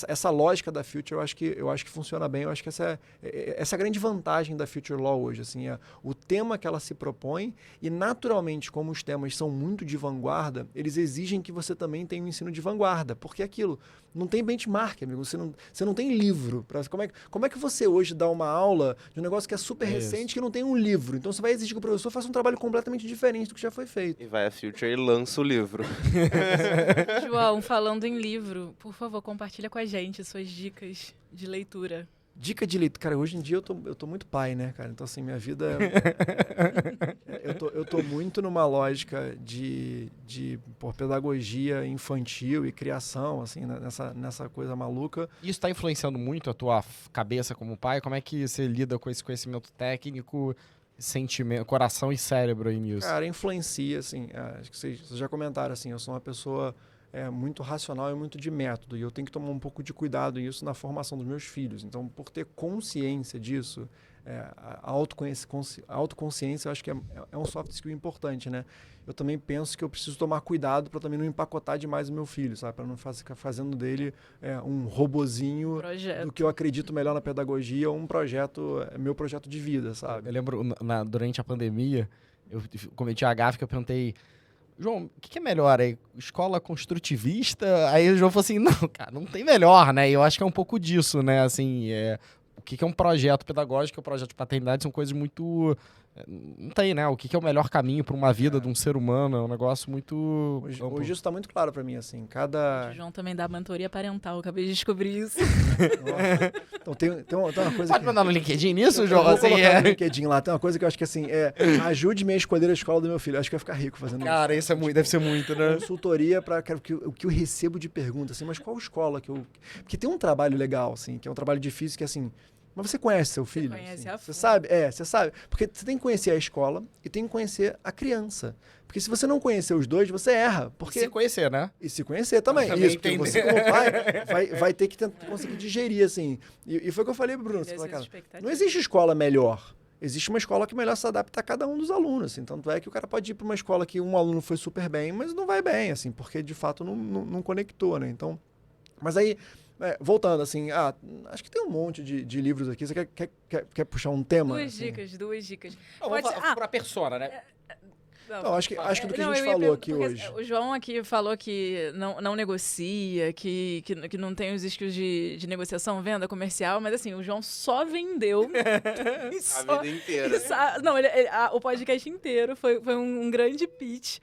essa lógica da Future eu acho que funciona bem. Eu acho que essa é a grande vantagem da Future Law hoje. Assim, o tema que ela se propõe e, naturalmente, como os temas são muito de vanguarda, eles exigem que você também tenha um ensino de vanguarda. Porque aquilo não tem benchmark, amigo. Você não tem livro. Como é que você hoje dá uma aula de um negócio que é super recente que não tem um livro? Então, você vai exigir que o professor faça um trabalho completamente diferente do que já foi feito. E vai a Future e lança o livro. João, falando em livro, por favor, compartilha com a gente suas dicas de leitura. Dica de leitura. Cara, hoje em dia eu tô muito pai, né, cara? Então, assim, minha vida... eu tô muito numa lógica de pedagogia infantil e criação, assim, nessa coisa maluca. Isso está influenciando muito a tua cabeça como pai? Como é que você lida com esse conhecimento técnico, sentimento, coração e cérebro aí nisso? Cara, influencia, assim. Acho que vocês já comentaram, assim, eu sou uma pessoa... muito racional e muito de método. E eu tenho que tomar um pouco de cuidado nisso na formação dos meus filhos. Então, por ter consciência disso, a autoconsciência eu acho que é um soft skill importante, né? Eu também penso que eu preciso tomar cuidado para também não empacotar demais o meu filho, sabe? Para não ficar fazendo dele um robozinho do que eu acredito melhor na pedagogia ou meu projeto de vida, sabe? Eu lembro, durante a pandemia, eu cometi a gafe que eu perguntei: João, o que é melhor aí? Escola construtivista? Aí o João falou assim, não, cara, não tem melhor, né? E eu acho que é um pouco disso, né? Assim, o que é um projeto pedagógico, o projeto de paternidade são coisas muito... Não tem, né? O que é o melhor caminho para uma vida de um ser humano? É um negócio muito... Hoje isso está muito claro para mim, assim. O João também dá mentoria parental, eu acabei de descobrir isso. Então, tem uma coisa... Pode mandar no LinkedIn nisso, João? Eu vou colocar no LinkedIn lá. Tem uma coisa que eu acho que, assim, ajude-me a escolher a escola do meu filho. Acho que vai ficar rico fazendo isso. Cara, isso deve ser muito, né? Consultoria para o que eu recebo de pergunta, assim, mas qual escola que eu... Porque tem um trabalho legal, assim, que é um trabalho difícil, que, assim... Mas você conhece seu filho? conhece assim? a Você fundo. sabe? Você sabe. Porque você tem que conhecer a escola e tem que conhecer a criança. Porque se você não conhecer os dois, você erra. Porque... Se conhecer, né? E se conhecer também. Também Isso, porque entender. você como pai vai ter que conseguir digerir, assim. E foi o que eu falei pro Bruno. Você fala, cara, não existe escola melhor. Existe uma escola que melhor se adapta a cada um dos alunos, assim. Tanto é que o cara pode ir para uma escola que um aluno foi super bem, mas não vai bem, assim, porque de fato não conectou, né? Então, mas aí, voltando, assim, acho que tem um monte de livros aqui. Você quer puxar um tema? Duas dicas. Vamos falar pra persona, né? Não, acho que do que a Não, gente eu ia falou aqui porque hoje. O João aqui falou que não negocia, que não tem os skills de negociação, venda comercial, mas assim, o João só vendeu. A vida inteira. Não, o podcast inteiro foi um grande pitch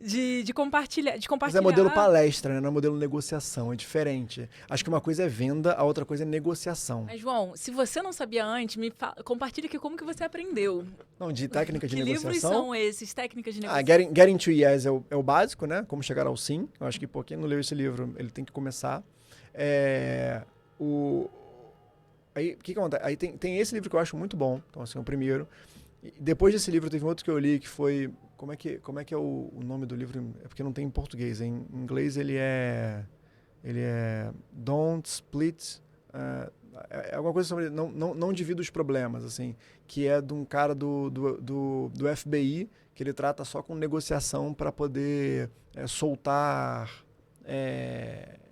de compartilhar. Mas é modelo palestra, né? Não é modelo negociação, é diferente. Acho que uma coisa é venda, a outra coisa é negociação. Mas, João, se você não sabia antes, compartilha aqui como que você aprendeu. Não, de técnica de Que negociação. livros são esses? Técnicas de negociação? Getting to Yes é o básico, né? Como chegar ao sim. Eu acho que quem não leu esse livro, ele tem que começar. Aí, o que acontece? Aí tem esse livro que eu acho muito bom. Então, assim, é o primeiro. E depois desse livro, teve um outro que eu li que foi... Como é que é o nome do livro? É porque não tem em português. Em inglês ele é Don't Split... É alguma coisa sobre não divida os problemas, assim, que é de um cara do FBI, que ele trata só com negociação para poder soltar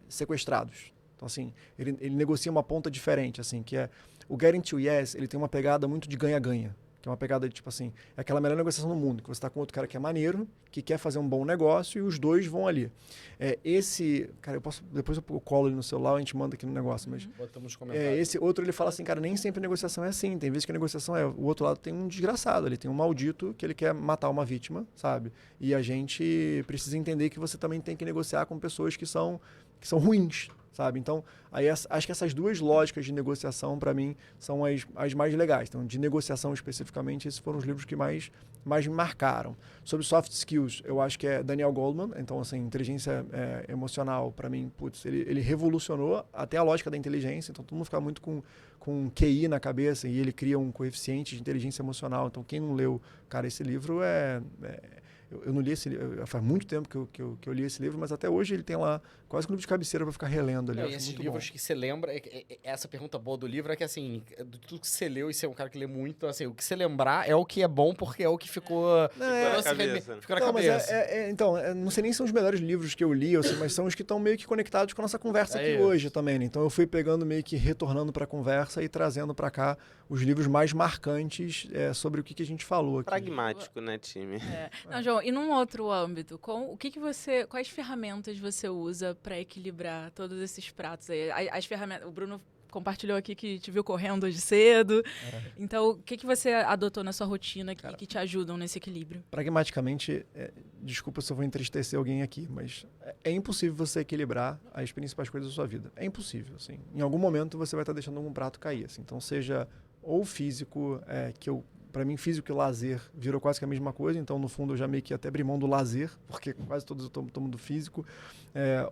sequestrados. Então, assim, ele negocia uma ponta diferente, assim, que é o Getting to Yes, ele tem uma pegada muito de ganha-ganha. Que é uma pegada de, tipo assim, é aquela melhor negociação do mundo, que você está com outro cara que é maneiro, que quer fazer um bom negócio e os dois vão ali. Cara, depois eu colo ele no celular, a gente manda aqui no negócio, mas... Botamos nos comentários. Esse outro, ele fala assim, cara, nem sempre a negociação é assim, tem vezes que a negociação o outro lado tem um desgraçado, ele tem um maldito que ele quer matar uma vítima, sabe? E a gente precisa entender que você também tem que negociar com pessoas que são ruins, sabe? Então, aí acho que essas duas lógicas de negociação, para mim, são as mais legais. Então, de negociação especificamente, esses foram os livros que mais me marcaram. Sobre soft skills, eu acho que é Daniel Goleman. Então, assim, inteligência emocional, para mim, putz, ele revolucionou até a lógica da inteligência. Então, todo mundo fica muito com QI na cabeça e ele cria um coeficiente de inteligência emocional. Então, quem não leu, cara, esse livro eu não li esse livro, faz muito tempo que eu li esse livro, mas até hoje ele tem lá quase um livro de cabeceira para ficar relendo ali. E esses livros que você lembra, essa pergunta boa do livro é que, assim, de tudo que você leu, e você é um cara que lê muito, então, assim, o que você lembrar é o que é bom, porque é o que ficou na cabeça. Ficou na cabeça. Então, não sei nem se são os melhores livros que eu li, mas são os que estão meio que conectados com a nossa conversa aqui hoje também, né? Então eu fui pegando meio que retornando para a conversa e trazendo para cá os livros mais marcantes sobre o que a gente falou aqui. Pragmático, né, time? Não, João, e num outro âmbito, quais ferramentas você usa para equilibrar todos esses pratos aí? As ferramentas, o Bruno compartilhou aqui que te viu correndo hoje cedo. Então, o que você adotou na sua rotina que te ajudam nesse equilíbrio? Pragmaticamente, desculpa se eu vou entristecer alguém aqui, mas é impossível você equilibrar as principais coisas da sua vida. É impossível, assim. Em algum momento você vai estar deixando algum prato cair, assim. Então, seja ou físico, para mim, físico e lazer virou quase que a mesma coisa, então, no fundo, eu já meio que até abri mão do lazer, porque quase todos eu tomo do físico,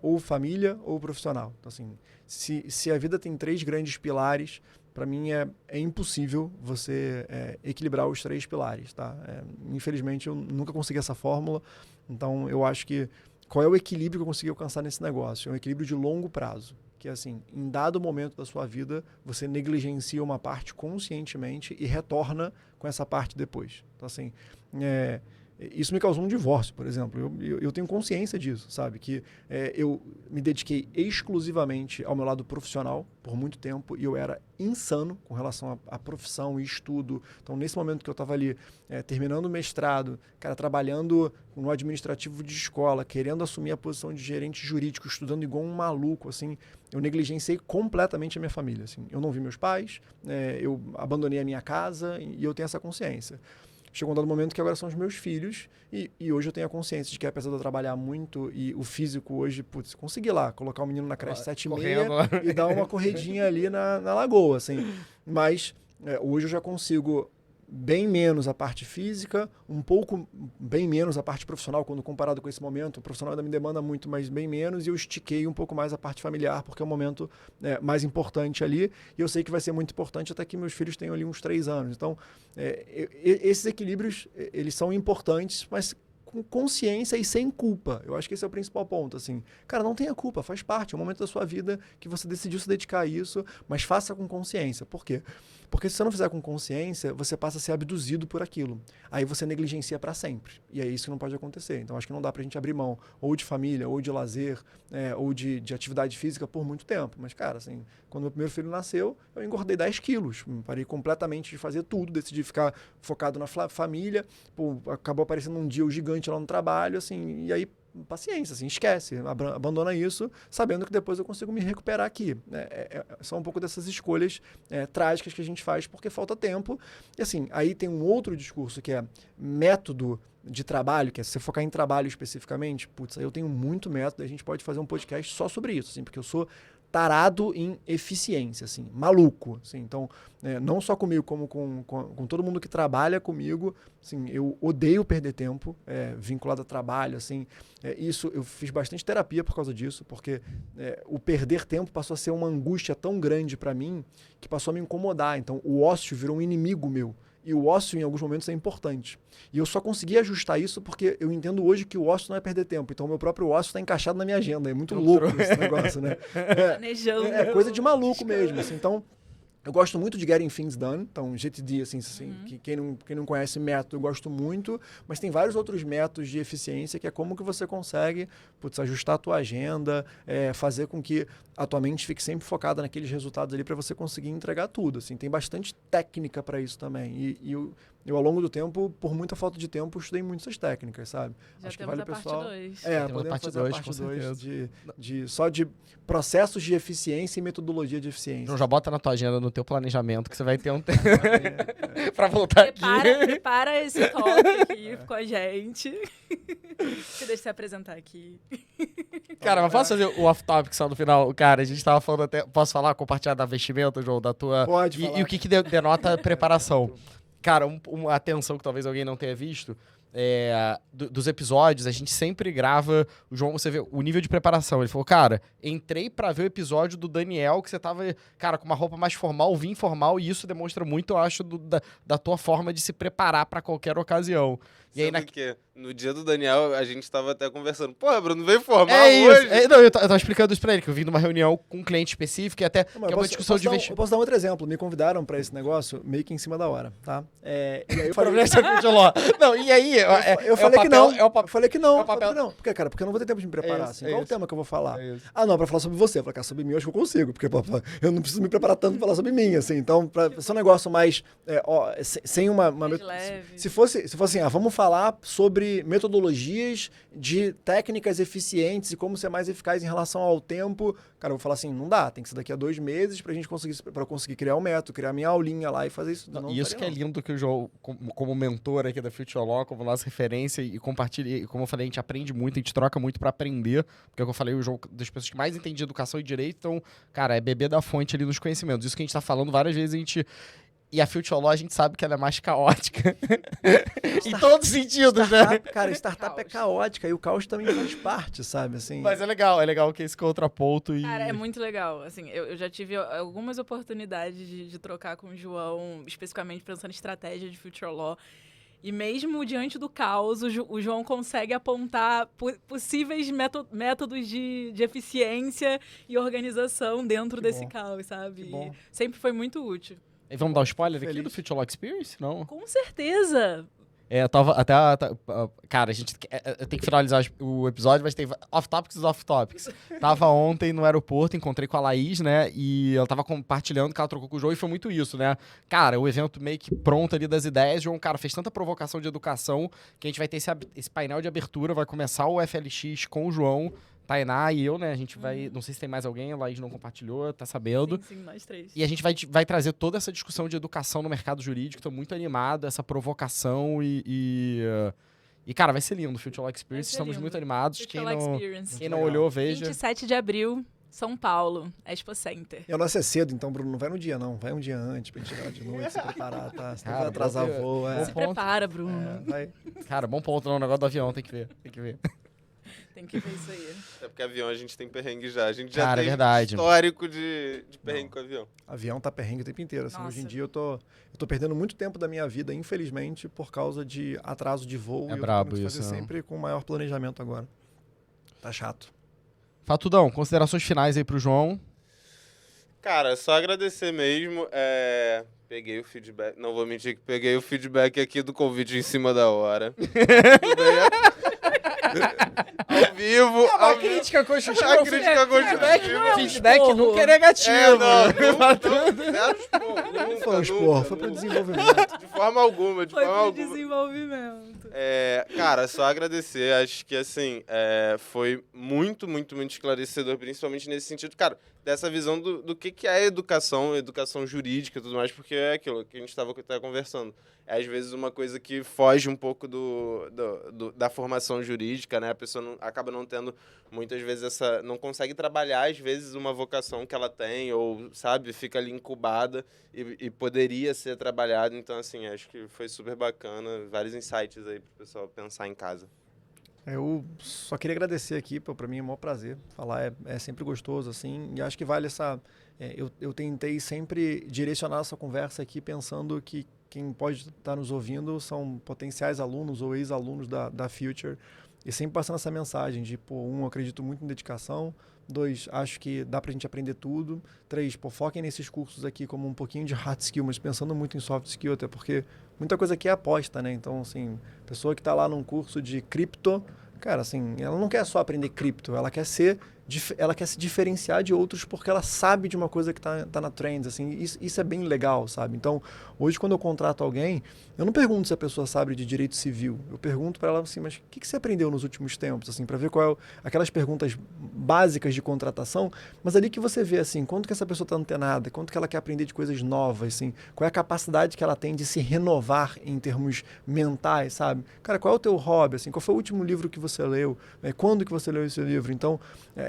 ou família ou profissional. Então, assim, se a vida tem 3 grandes pilares, para mim é impossível você equilibrar os 3 pilares, tá? Infelizmente, eu nunca consegui essa fórmula, então, eu acho que qual é o equilíbrio que eu consegui alcançar nesse negócio? É um equilíbrio de longo prazo. Que é assim, em dado momento da sua vida, você negligencia uma parte conscientemente e retorna com essa parte depois. Então, assim, isso me causou um divórcio, por exemplo. Eu tenho consciência disso, sabe? Que eu me dediquei exclusivamente ao meu lado profissional por muito tempo e eu era insano com relação à profissão e estudo. Então, nesse momento que eu estava ali terminando o mestrado, cara, trabalhando no administrativo de escola, querendo assumir a posição de gerente jurídico, estudando igual um maluco, assim, eu negligenciei completamente a minha família. Assim. Eu não vi meus pais, eu abandonei a minha casa e eu tenho essa consciência. Chegou um dado momento que agora são os meus filhos e hoje eu tenho a consciência de que, apesar de eu trabalhar muito e o físico hoje, putz, consegui lá colocar o menino na creche 7h30 e dar uma corridinha ali na lagoa, assim. Mas hoje eu já consigo bem menos a parte física, um pouco bem menos a parte profissional, quando comparado com esse momento. O profissional ainda me demanda muito, mas bem menos, e eu estiquei um pouco mais a parte familiar, porque é o momento mais importante ali, e eu sei que vai ser muito importante até que meus filhos tenham ali uns 3 anos. Então, esses equilíbrios, eles são importantes, mas com consciência e sem culpa. Eu acho que esse é o principal ponto, assim. Cara, não tenha culpa, faz parte, é um momento da sua vida que você decidiu se dedicar a isso, mas faça com consciência. Por quê? Porque se você não fizer com consciência, você passa a ser abduzido por aquilo. Aí você negligencia para sempre. E é isso que não pode acontecer. Então, acho que não dá pra gente abrir mão ou de família, ou de lazer, ou de atividade física por muito tempo. Mas, cara, assim, quando meu primeiro filho nasceu, eu engordei 10 quilos. Parei completamente de fazer tudo, decidi ficar focado na família. Pô, acabou aparecendo um dia o gigante lá no trabalho, assim, e aí paciência, assim, esquece, abandona isso, sabendo que depois eu consigo me recuperar aqui. São um pouco dessas escolhas trágicas que a gente faz porque falta tempo. E assim, aí tem um outro discurso que é método de trabalho, que é se você focar em trabalho especificamente, putz, aí eu tenho muito método, a gente pode fazer um podcast só sobre isso, assim, porque eu sou tarado em eficiência, assim, maluco, assim. Então, não só comigo, como com todo mundo que trabalha comigo, assim, eu odeio perder tempo, vinculado a trabalho, assim. Isso, eu fiz bastante terapia por causa disso, porque o perder tempo passou a ser uma angústia tão grande para mim, que passou a me incomodar. Então, o ócio virou um inimigo meu. E o ócio, em alguns momentos, é importante. E eu só consegui ajustar isso porque eu entendo hoje que o ócio não é perder tempo. Então, o meu próprio ócio está encaixado na minha agenda. É muito louco esse negócio, né? Planejando. É coisa de maluco mesmo. Assim. Então, eu gosto muito de Getting Things Done. Então, GTD, assim, que quem não conhece método, eu gosto muito. Mas tem vários outros métodos de eficiência, que é como que você consegue ajustar a tua agenda, fazer com que a tua mente fique sempre focada naqueles resultados ali para você conseguir entregar tudo. Assim. Tem bastante técnica para isso também. E eu, ao longo do tempo, por muita falta de tempo, estudei muito essas técnicas, sabe? Já acho que temos vale a parte pessoal. 2. Podemos parte fazer 2, a parte com 2 só de processos de eficiência e metodologia de eficiência. Então já bota na tua agenda, no teu planejamento, que você vai ter um tempo pra voltar aqui. Prepara esse toque aqui com a gente. Deixa eu se apresentar aqui. Cara, mas posso fazer o off-topic só no final? Cara, a gente tava falando até... Posso falar, compartilhar da vestimenta, João, da tua... Pode falar. E o que denota preparação? Cara, uma atenção que talvez alguém não tenha visto... dos episódios, a gente sempre grava. O João, você vê o nível de preparação. Ele falou, cara, entrei pra ver o episódio do Daniel, que você tava, cara, com uma roupa mais formal, vim informal, e isso demonstra muito, eu acho, da tua forma de se preparar pra qualquer ocasião. E aí, que no dia do Daniel, a gente tava até conversando. Porra, Bruno, veio formal hoje? Isso. Não, eu tava explicando isso pra ele, que eu vim numa reunião com um cliente específico e até que é uma discussão de vestimento. Eu posso dar um outro exemplo. Me convidaram pra esse negócio meio que em cima da hora, tá? E aí eu falei... Não, e aí... Eu falei que não. Eu falei que não. Porque eu não vou ter tempo de me preparar. Assim. Qual o tema que eu vou falar? Não, pra falar sobre você. Eu falei, cara, sobre mim eu acho que eu consigo. Porque eu não preciso me preparar tanto pra falar sobre mim, assim. Então, pra ser um negócio mais... sem uma... Se fosse assim, vamos falar sobre metodologias de técnicas eficientes e como ser mais eficaz em relação ao tempo. Cara, eu vou falar assim, não dá. Tem que ser daqui a 2 meses pra eu conseguir criar um método, criar minha aulinha lá e fazer isso. Isso que é lindo que o João, como mentor aqui da Future Law, como nossa referência e compartilha, e como eu falei, a gente aprende muito, a gente troca muito pra aprender, porque como eu falei, o João das pessoas que mais entendem de educação e direito, então, cara, é beber da fonte ali nos conhecimentos. Isso que a gente tá falando várias vezes, e a Future Law, a gente sabe que ela é mais caótica. Em todos os sentidos, né? Cara, startup é caótica e o caos também faz parte, sabe? Assim... Mas é legal que esse contraponto e... Cara, é muito legal. Assim, eu já tive algumas oportunidades de trocar com o João, especificamente pensando em estratégia de Future Law. E mesmo diante do caos, o João consegue apontar possíveis métodos de eficiência e organização dentro desse caos, sabe? E sempre foi muito útil. E vamos dar um spoiler aqui do Future Law Experience? Não? Com certeza! Eu tava até... Cara, a gente tem que finalizar o episódio, mas tem off-topics dos off-topics. Tava ontem no aeroporto, encontrei com a Laís, né? E ela tava compartilhando que ela trocou com o João e foi muito isso, né? Cara, o evento meio que pronto ali das ideias. O João, cara, fez tanta provocação de educação que a gente vai ter esse painel de abertura, vai começar o FLX com o João, Tainá e eu, né? A gente vai... Não sei se tem mais alguém, a Laís não compartilhou, tá sabendo. Sim, nós 3. E a gente vai trazer toda essa discussão de educação no mercado jurídico. Tô muito animado, essa provocação e cara, vai ser lindo o Future Law Experience. Estamos muito animados. Quem não olhou, veja. 27 de abril, São Paulo, Expo Center. E o nosso é cedo, então, Bruno, não vai no dia, não. Vai um dia antes pra gente chegar de noite, se preparar, tá? Senão vai atrasar o voo. Se prepara, Bruno. Vai. Cara, bom ponto no negócio do avião, tem que ver. Tem que ver isso aí. É porque avião a gente tem perrengue já. A gente já Cara, é tem verdade. histórico de perrengue com avião. Avião tá perrengue o tempo inteiro. Assim, Nossa. hoje em dia eu tô perdendo muito tempo da minha vida, infelizmente, por causa de atraso de voo. É e brabo eu tô tendo que isso, fazer né? sempre com maior planejamento agora. Tá chato. Fatudão, considerações finais aí pro João. Cara, só agradecer mesmo. Peguei o feedback. Não vou mentir que peguei o feedback aqui do convite em cima da hora. Ao vivo. A crítica construtiva. A crítica construtiva. Feedback esporro. nunca é negativo. Não foi um esporro, foi pro desenvolvimento. De forma alguma, de Foi forma pro alguma. desenvolvimento. Cara, só agradecer. Acho que, assim, foi muito, muito, muito esclarecedor, principalmente nesse sentido, cara, dessa visão do que é educação jurídica e tudo mais, porque é aquilo que a gente estava conversando. É, às vezes, uma coisa que foge um pouco da formação jurídica, né? A pessoa acaba não tendo, muitas vezes, não consegue trabalhar, às vezes, uma vocação que ela tem, ou, sabe, fica ali incubada e poderia ser trabalhada. Então, assim, acho que foi super bacana. Vários insights aí pro pessoal pensar em casa. Eu só queria agradecer aqui, para mim é um maior prazer falar, é sempre gostoso, assim, e acho que vale essa... eu tentei sempre direcionar essa conversa aqui pensando que quem pode estar nos ouvindo são potenciais alunos ou ex-alunos da Future, e sempre passando essa mensagem de, eu acredito muito em dedicação, 2, acho que dá pra gente aprender tudo, 3, foquem nesses cursos aqui como um pouquinho de hard skill, mas pensando muito em soft skill, até porque muita coisa aqui é aposta, né? Então, assim, pessoa que tá lá num curso de cripto, cara, assim, ela não quer só aprender cripto, ela quer se diferenciar de outros porque ela sabe de uma coisa que tá na trend, assim, isso é bem legal, sabe? Então, hoje quando eu contrato alguém, eu não pergunto se a pessoa sabe de direito civil, eu pergunto para ela assim, mas o que você aprendeu nos últimos tempos, assim, para ver aquelas perguntas básicas de contratação, mas ali que você vê, assim, quanto que essa pessoa tá antenada, quanto que ela quer aprender de coisas novas, assim, qual é a capacidade que ela tem de se renovar em termos mentais, sabe? Cara, qual é o teu hobby, assim, qual foi o último livro que você leu, quando que você leu esse livro? Então,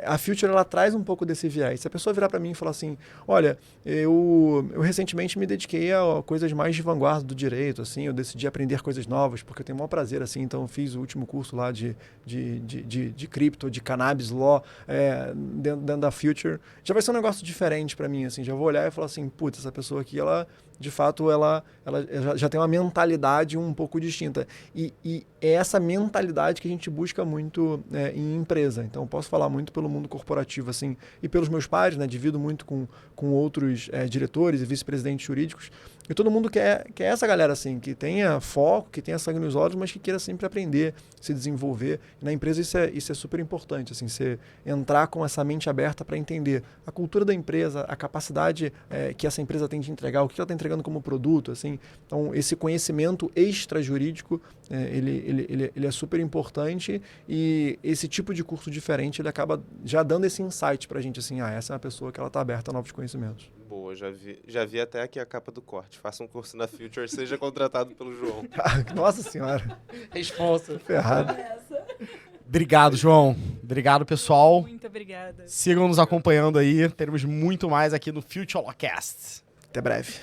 a Future, ela traz um pouco desse viés. Se a pessoa virar para mim e falar assim, olha, eu recentemente me dediquei a coisas mais de vanguarda do direito, assim, eu decidi aprender coisas novas, porque eu tenho o maior prazer, assim, então eu fiz o último curso lá de cripto, de cannabis law, dentro da Future, já vai ser um negócio diferente para mim, assim, já vou olhar e falar assim, putz, essa pessoa aqui, ela de fato, ela já tem uma mentalidade um pouco distinta. E é essa mentalidade que a gente busca muito em empresa. Então, eu posso falar muito pelo mundo corporativo, assim, e pelos meus pares, né? Divido muito com outros diretores e vice-presidentes jurídicos. E todo mundo quer essa galera, assim, que tenha foco, que tenha sangue nos olhos, mas que queira sempre aprender, se desenvolver. E na empresa isso é super importante, assim, você entrar com essa mente aberta para entender a cultura da empresa, a capacidade que essa empresa tem de entregar, o que ela está entregando como produto, assim. Então, esse conhecimento extra-jurídico, ele é super importante e esse tipo de curso diferente, ele acaba já dando esse insight para a gente, assim, essa é uma pessoa que ela está aberta a novos conhecimentos. Boa, já vi até aqui a capa do corte. Faça um curso na Future, seja contratado pelo João. Nossa senhora. Resposta. Ferrado. Obrigado, João. Obrigado, pessoal. Muito obrigada. Sigam nos acompanhando aí. Teremos muito mais aqui no Future Holocast. Até breve.